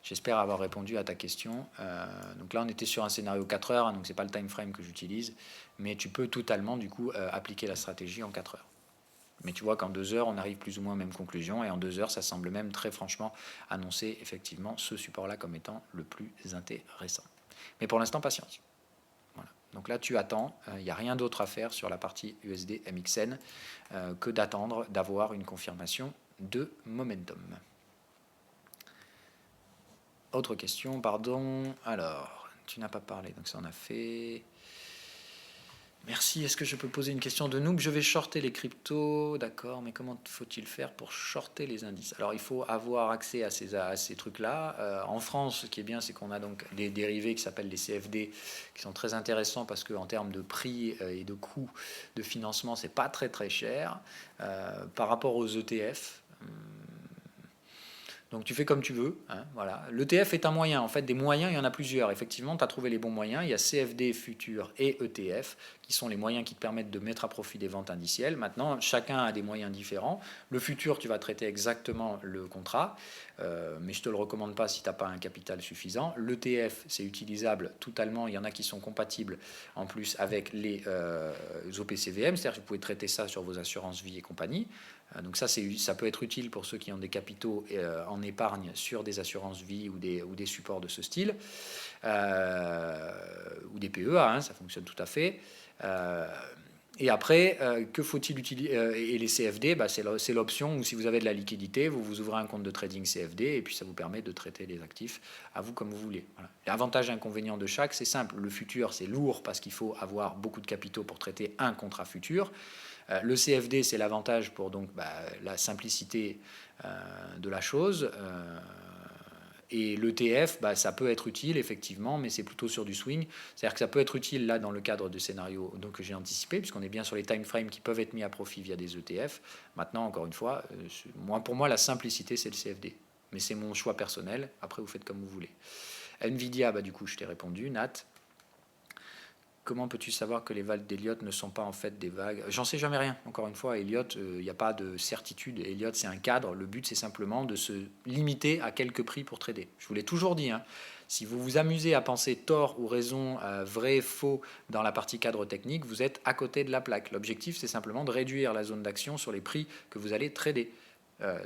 J'espère avoir répondu à ta question. Donc là, on était sur un scénario 4 heures, hein, donc ce n'est pas le time frame que j'utilise, mais tu peux totalement, du coup, appliquer la stratégie en 4 heures. Mais tu vois qu'en 2 heures, on arrive plus ou moins aux mêmes conclusions, et en 2 heures, ça semble même très franchement annoncer effectivement ce support-là comme étant le plus intéressant. Mais pour l'instant, patience. Voilà. Donc là, tu attends, il n'y a rien d'autre à faire sur la partie USD MXN que d'attendre d'avoir une confirmation de momentum. Autre question, pardon. Alors, tu n'as pas parlé, donc ça on a fait. Merci, est-ce que je peux poser une question de noob? Je vais shorter les cryptos, d'accord, mais comment faut-il faire pour shorter les indices? Alors, il faut avoir accès à ces trucs-là. En France, ce qui est bien, c'est qu'on a donc des dérivés qui s'appellent les CFD, qui sont très intéressants parce qu'en termes de prix et de coût de financement, c'est pas très cher par rapport aux ETF. Donc tu fais comme tu veux. Hein, voilà. L'ETF est un moyen. En fait, des moyens, il y en a plusieurs. Effectivement, tu as trouvé les bons moyens. Il y a CFD, Futur et ETF, qui sont les moyens qui te permettent de mettre à profit des ventes indicielles. Maintenant, chacun a des moyens différents. Le Futur, tu vas traiter exactement le contrat, mais je ne te le recommande pas si tu n'as pas un capital suffisant. L'ETF, c'est utilisable totalement. Il y en a qui sont compatibles en plus avec les OPCVM, c'est-à-dire que vous pouvez traiter ça sur vos assurances vie et compagnie. Donc ça peut être utile pour ceux qui ont des capitaux en épargne sur des assurances vie ou des supports de ce style, ou des PEA, hein, ça fonctionne tout à fait. Et après, que faut-il utiliser? Et les CFD, c'est l'option où si vous avez de la liquidité, vous ouvrez un compte de trading CFD et puis ça vous permet de traiter les actifs à vous comme vous voulez. Voilà. L'avantage et inconvénient de chaque, c'est simple. Le futur, c'est lourd parce qu'il faut avoir beaucoup de capitaux pour traiter un contrat futur. Le CFD, c'est l'avantage pour donc, la simplicité de la chose. Et l'ETF, ça peut être utile, effectivement, mais c'est plutôt sur du swing. C'est-à-dire que ça peut être utile là dans le cadre de scénarios que j'ai anticipé, puisqu'on est bien sur les time frames qui peuvent être mis à profit via des ETF. Maintenant, encore une fois, pour moi, la simplicité, c'est le CFD. Mais c'est mon choix personnel. Après, vous faites comme vous voulez. Nvidia, du coup, je t'ai répondu. Nat. Comment peux-tu savoir que les vagues d'Elliott ne sont pas en fait des vagues? J'en sais jamais rien. Encore une fois, Elliott, il n'y a pas de certitude. Elliott, c'est un cadre. Le but, c'est simplement de se limiter à quelques prix pour trader. Je vous l'ai toujours dit. Hein. Si vous vous amusez à penser tort ou raison, vrai, faux dans la partie cadre technique, vous êtes à côté de la plaque. L'objectif, c'est simplement de réduire la zone d'action sur les prix que vous allez trader.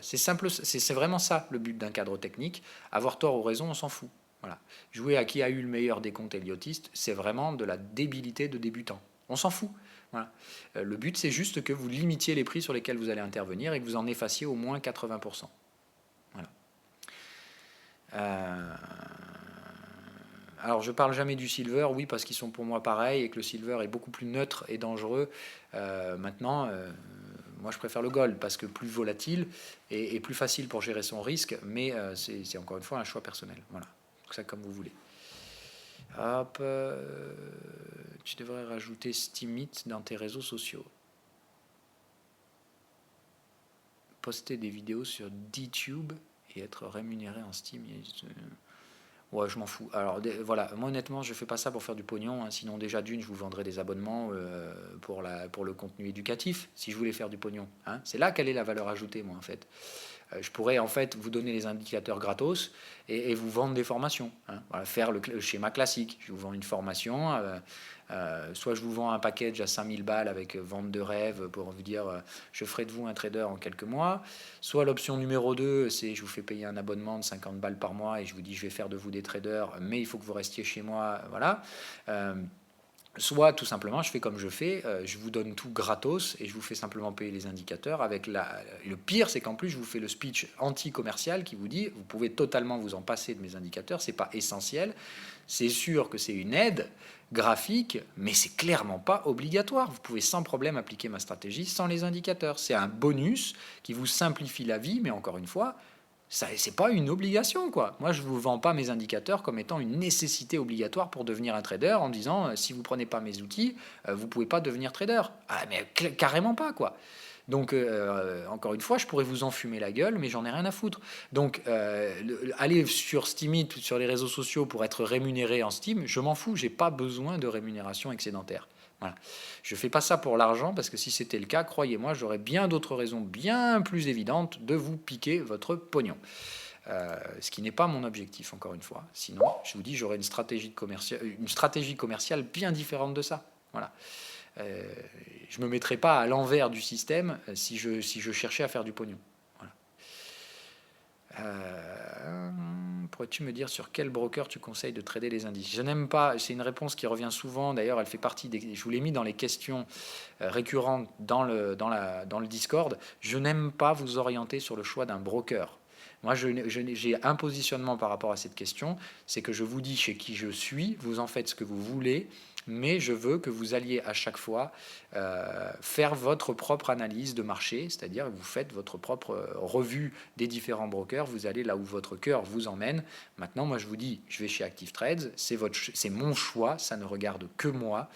C'est simple, c'est vraiment ça le but d'un cadre technique. Avoir tort ou raison, on s'en fout. Voilà. Jouer à qui a eu le meilleur décompte elliottiste, c'est vraiment de la débilité de débutant. On s'en fout. Voilà. Le but, c'est juste que vous limitiez les prix sur lesquels vous allez intervenir et que vous en effaciez au moins 80%. Voilà. Alors, je parle jamais du silver, oui, parce qu'ils sont pour moi pareils et que le silver est beaucoup plus neutre et dangereux. Maintenant, moi, je préfère le gold parce que plus volatile et plus facile pour gérer son risque, mais c'est encore une fois un choix personnel. Voilà, donc ça comme vous voulez. Hop, tu devrais rajouter Steemit dans tes réseaux sociaux. Poster des vidéos sur DTube et être rémunéré en Steam. Ouais, je m'en fous. Alors voilà, moi honnêtement, je fais pas ça pour faire du pognon. Hein. Sinon déjà d'une, je vous vendrais des abonnements pour le contenu éducatif. Si je voulais faire du pognon, hein. C'est là quelle est la valeur ajoutée, moi en fait. Je pourrais en fait vous donner les indicateurs gratos et vous vendre des formations. Hein. Voilà, faire le schéma classique. Je vous vends une formation. Soit je vous vends un package à 5000 balles avec vente de rêve pour vous dire je ferai de vous un trader en quelques mois. Soit l'option numéro 2, c'est je vous fais payer un abonnement de 50 balles par mois et je vous dis je vais faire de vous des traders, mais il faut que vous restiez chez moi. Voilà. Soit tout simplement, je fais comme je fais, je vous donne tout gratos et je vous fais simplement payer les indicateurs. Le pire, c'est qu'en plus, je vous fais le speech anti-commercial qui vous dit, vous pouvez totalement vous en passer de mes indicateurs, c'est pas essentiel. C'est sûr que c'est une aide graphique, mais c'est clairement pas obligatoire. Vous pouvez sans problème appliquer ma stratégie sans les indicateurs. C'est un bonus qui vous simplifie la vie, mais encore une fois, c'est pas une obligation, quoi. Moi, je vous vends pas mes indicateurs comme étant une nécessité obligatoire pour devenir un trader en disant si vous prenez pas mes outils, vous pouvez pas devenir trader. Ah, mais carrément pas, quoi. Donc, encore une fois, je pourrais vous enfumer la gueule, mais j'en ai rien à foutre. Donc, aller sur Steemit, sur les réseaux sociaux pour être rémunéré en Steam, je m'en fous. J'ai pas besoin de rémunération excédentaire. Voilà. Je ne fais pas ça pour l'argent parce que si c'était le cas, croyez-moi, j'aurais bien d'autres raisons bien plus évidentes de vous piquer votre pognon. Ce qui n'est pas mon objectif, encore une fois. Sinon, je vous dis, j'aurais une stratégie commerciale bien différente de ça. Voilà. Je ne me mettrais pas à l'envers du système si je cherchais à faire du pognon. Voilà. Pourrais-tu me dire sur quel broker tu conseilles de trader les indices? Je n'aime pas, c'est une réponse qui revient souvent, d'ailleurs elle fait partie des... Je vous l'ai mis dans les questions récurrentes dans le Discord. Je n'aime pas vous orienter sur le choix d'un broker. Moi, j'ai un positionnement par rapport à cette question, c'est que je vous dis chez qui je suis, vous en faites ce que vous voulez, mais je veux que vous alliez à chaque fois faire votre propre analyse de marché, c'est-à-dire que vous faites votre propre revue des différents brokers, vous allez là où votre cœur vous emmène. Maintenant, moi, je vous dis, je vais chez Active Trades, c'est mon choix, ça ne regarde que moi.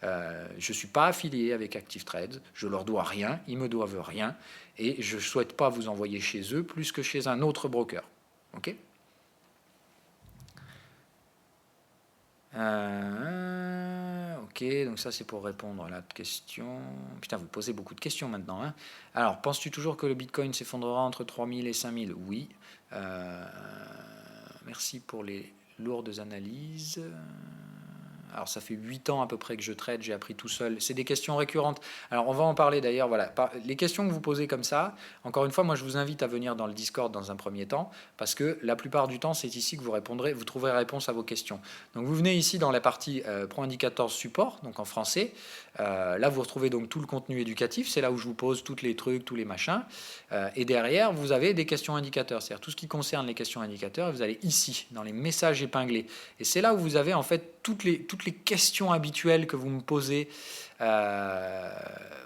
Je ne suis pas affilié avec Active Trades, je leur dois rien, ils me doivent rien, et je ne souhaite pas vous envoyer chez eux plus que chez un autre broker. Ok ? Ok, donc ça c'est pour répondre à la question. Putain, vous posez beaucoup de questions maintenant. Hein. Alors, penses-tu toujours que le Bitcoin s'effondrera entre 3000 et 5000 ? Oui. Merci pour les lourdes analyses. Alors ça fait 8 ans à peu près que je trade, j'ai appris tout seul. C'est des questions récurrentes. Alors on va en parler d'ailleurs. Voilà. Les questions que vous posez comme ça, encore une fois, moi je vous invite à venir dans le Discord dans un premier temps, parce que la plupart du temps, c'est ici que vous trouverez réponse à vos questions. Donc vous venez ici dans la partie Pro Indicators Support, donc en français. Là vous retrouvez donc tout le contenu éducatif, c'est là où je vous pose tous les trucs, tous les machins. Et derrière, vous avez des questions indicateurs, c'est-à-dire tout ce qui concerne les questions indicateurs, vous allez ici, dans les messages épinglés. Et c'est là où vous avez en fait toutes les questions habituelles que vous me posez. Vous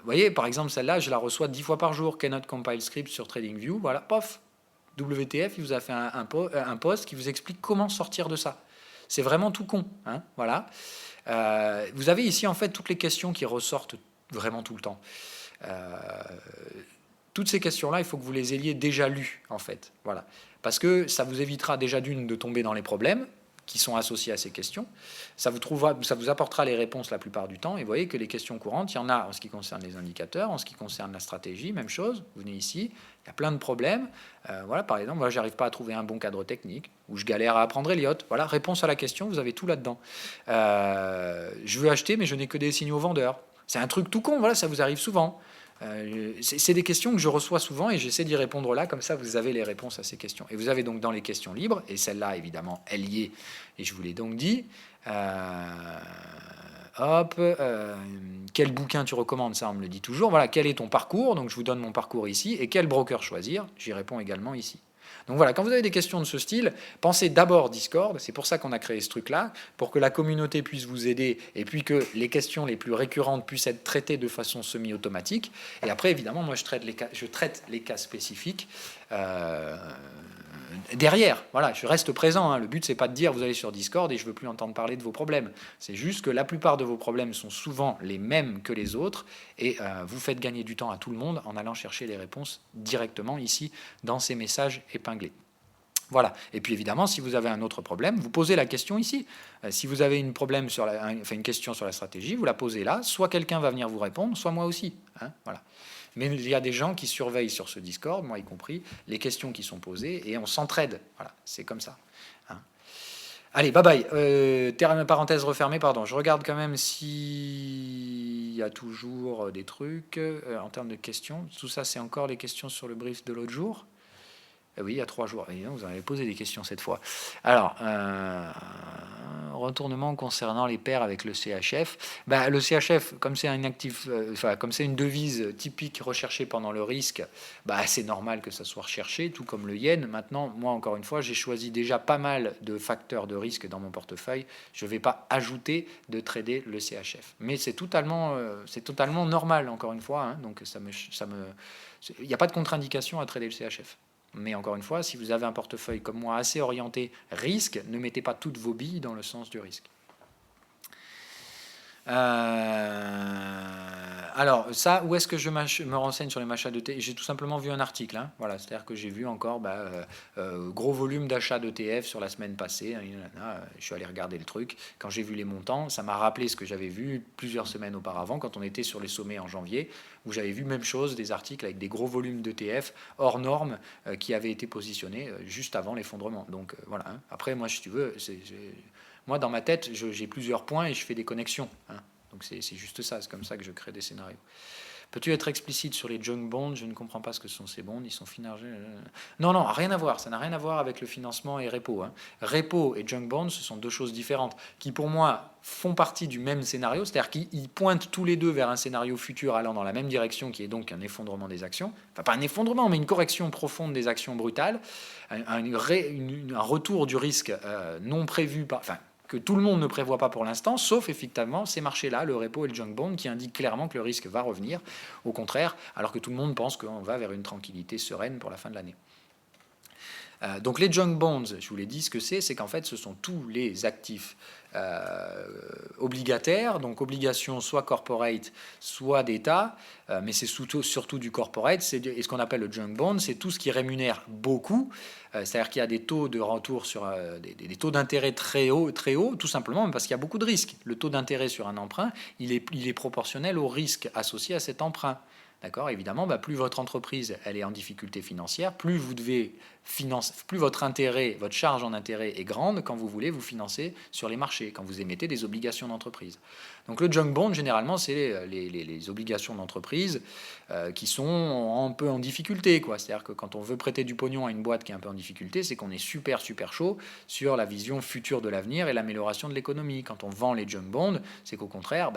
voyez, par exemple, celle-là, je la reçois 10 fois par jour. Cannot compile script sur TradingView. Voilà, pof. WTF, il vous a fait un post qui vous explique comment sortir de ça. C'est vraiment tout con. Hein, voilà. Vous avez ici, en fait, toutes les questions qui ressortent vraiment tout le temps. Toutes ces questions-là, il faut que vous les ayez déjà lues, en fait. Voilà. Parce que ça vous évitera déjà d'une de tomber dans les problèmes qui sont associés à ces questions. Ça vous apportera les réponses la plupart du temps. Et vous voyez que les questions courantes, il y en a en ce qui concerne les indicateurs, en ce qui concerne la stratégie, même chose. Vous venez ici, il y a plein de problèmes. Voilà, par exemple, moi, j'arrive pas à trouver un bon cadre technique, ou je galère à apprendre Elliott. Voilà, réponse à la question, vous avez tout là-dedans. Je veux acheter, mais je n'ai que des signaux vendeurs. C'est un truc tout con, voilà, ça vous arrive souvent. C'est des questions que je reçois souvent et j'essaie d'y répondre là, comme ça vous avez les réponses à ces questions. Et vous avez donc dans les questions libres, et celle-là évidemment elle y est, et je vous l'ai donc dit, quel bouquin tu recommandes, ça on me le dit toujours, voilà, quel est ton parcours, donc je vous donne mon parcours ici, et quel broker choisir, j'y réponds également ici. Donc voilà, quand vous avez des questions de ce style, pensez d'abord Discord, c'est pour ça qu'on a créé ce truc-là, pour que la communauté puisse vous aider, et puis que les questions les plus récurrentes puissent être traitées de façon semi-automatique. Et après, évidemment, moi je traite les cas spécifiques derrière. Voilà, je reste présent, hein. Le but, c'est pas de dire vous allez sur Discord et je veux plus entendre parler de vos problèmes. C'est juste que la plupart de vos problèmes sont souvent les mêmes que les autres, et vous faites gagner du temps à tout le monde en allant chercher les réponses directement ici dans ces messages épinglés. Voilà. Et puis évidemment, si vous avez un autre problème, vous posez la question ici. Si vous avez une question sur la stratégie, vous la posez là. Soit quelqu'un va venir vous répondre, soit moi aussi. Hein, voilà. Mais il y a des gens qui surveillent sur ce Discord, moi y compris, les questions qui sont posées, et on s'entraide. Voilà, c'est comme ça. Hein. Allez, bye bye. Parenthèse refermée, pardon. Je regarde quand même s'il y a toujours des trucs en termes de questions. Tout ça, c'est encore les questions sur le brief de l'autre jour. Oui, il y a 3 jours. Et vous en avez posé des questions cette fois. Alors, retournement concernant les paires avec le CHF. Le CHF, comme c'est un actif, comme c'est une devise typique recherchée pendant le risque, c'est normal que ça soit recherché, tout comme le yen. Maintenant, moi, encore une fois, j'ai choisi déjà pas mal de facteurs de risque dans mon portefeuille. Je ne vais pas ajouter de trader le CHF. Mais c'est totalement normal, encore une fois. Hein, donc, il n'y a pas de contre-indication à trader le CHF. Mais encore une fois, si vous avez un portefeuille comme moi assez orienté risque, ne mettez pas toutes vos billes dans le sens du risque. Alors, ça, où est-ce que je me renseigne sur les achats d'ETF? J'ai tout simplement vu un article. Hein, voilà, c'est-à-dire que j'ai vu encore gros volume d'achats d'ETF sur la semaine passée. Je suis allé regarder le truc. Quand j'ai vu les montants, ça m'a rappelé ce que j'avais vu plusieurs semaines auparavant, quand on était sur les sommets en janvier, où j'avais vu même chose, des articles avec des gros volumes d'ETF hors normes qui avaient été positionnés juste avant l'effondrement. Donc voilà. Hein. Après, moi, si tu veux, moi, dans ma tête, j'ai plusieurs points et je fais des connexions. Hein. Donc c'est juste ça, c'est comme ça que je crée des scénarios. Peux-tu être explicite sur les junk bonds? Je ne comprends pas ce que sont ces bonds, ils sont financés. Non, rien à voir, ça n'a rien à voir avec le financement et repo. Hein. Repo et junk bonds, ce sont deux choses différentes qui, pour moi, font partie du même scénario, c'est-à-dire qu'ils pointent tous les deux vers un scénario futur allant dans la même direction, qui est donc un effondrement des actions. Enfin, pas un effondrement, mais une correction profonde des actions brutales, un retour du risque non prévu par... que tout le monde ne prévoit pas pour l'instant, sauf effectivement ces marchés-là, le repo et le junk bond, qui indiquent clairement que le risque va revenir, au contraire, alors que tout le monde pense qu'on va vers une tranquillité sereine pour la fin de l'année. Donc les junk bonds, je vous l'ai dit, ce que c'est qu'en fait ce sont tous les actifs obligataires, donc obligations soit corporate, soit d'État, mais c'est surtout du corporate, et ce qu'on appelle le junk bond, c'est tout ce qui rémunère beaucoup, c'est-à-dire qu'il y a des taux de retour sur des taux d'intérêt très hauts, tout simplement parce qu'il y a beaucoup de risques. Le taux d'intérêt sur un emprunt, il est proportionnel au risque associé à cet emprunt. D'accord, évidemment, plus votre entreprise elle est en difficulté financière, plus vous devez financer, plus votre intérêt, votre charge en intérêt est grande quand vous voulez vous financer sur les marchés, quand vous émettez des obligations d'entreprise. Donc le junk bond, généralement, c'est les obligations d'entreprise qui sont un peu en difficulté, quoi. C'est-à-dire que quand on veut prêter du pognon à une boîte qui est un peu en difficulté, c'est qu'on est super chaud sur la vision future de l'avenir et l'amélioration de l'économie. Quand on vend les junk bonds, c'est qu'au contraire,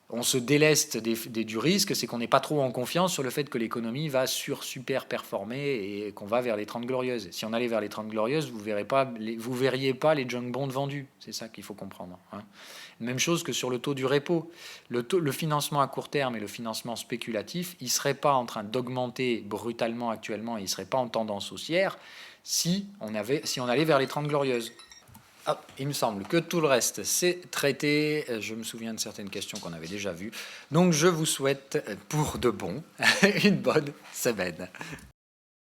on se déleste du risque, c'est qu'on n'est pas trop en confiance sur le fait que l'économie va super performer et qu'on va vers les 30 glorieuses. Si on allait vers les 30 glorieuses, vous verriez pas les junk bonds vendus. C'est ça qu'il faut comprendre. Hein. Même chose que sur le taux du repo. Le financement à court terme et le financement spéculatif, il ne serait pas en train d'augmenter brutalement actuellement, il ne serait pas en tendance haussière si on allait vers les 30 glorieuses. Ah, il me semble que tout le reste, c'est traité. Je me souviens de certaines questions qu'on avait déjà vues. Donc, je vous souhaite pour de bon une bonne semaine.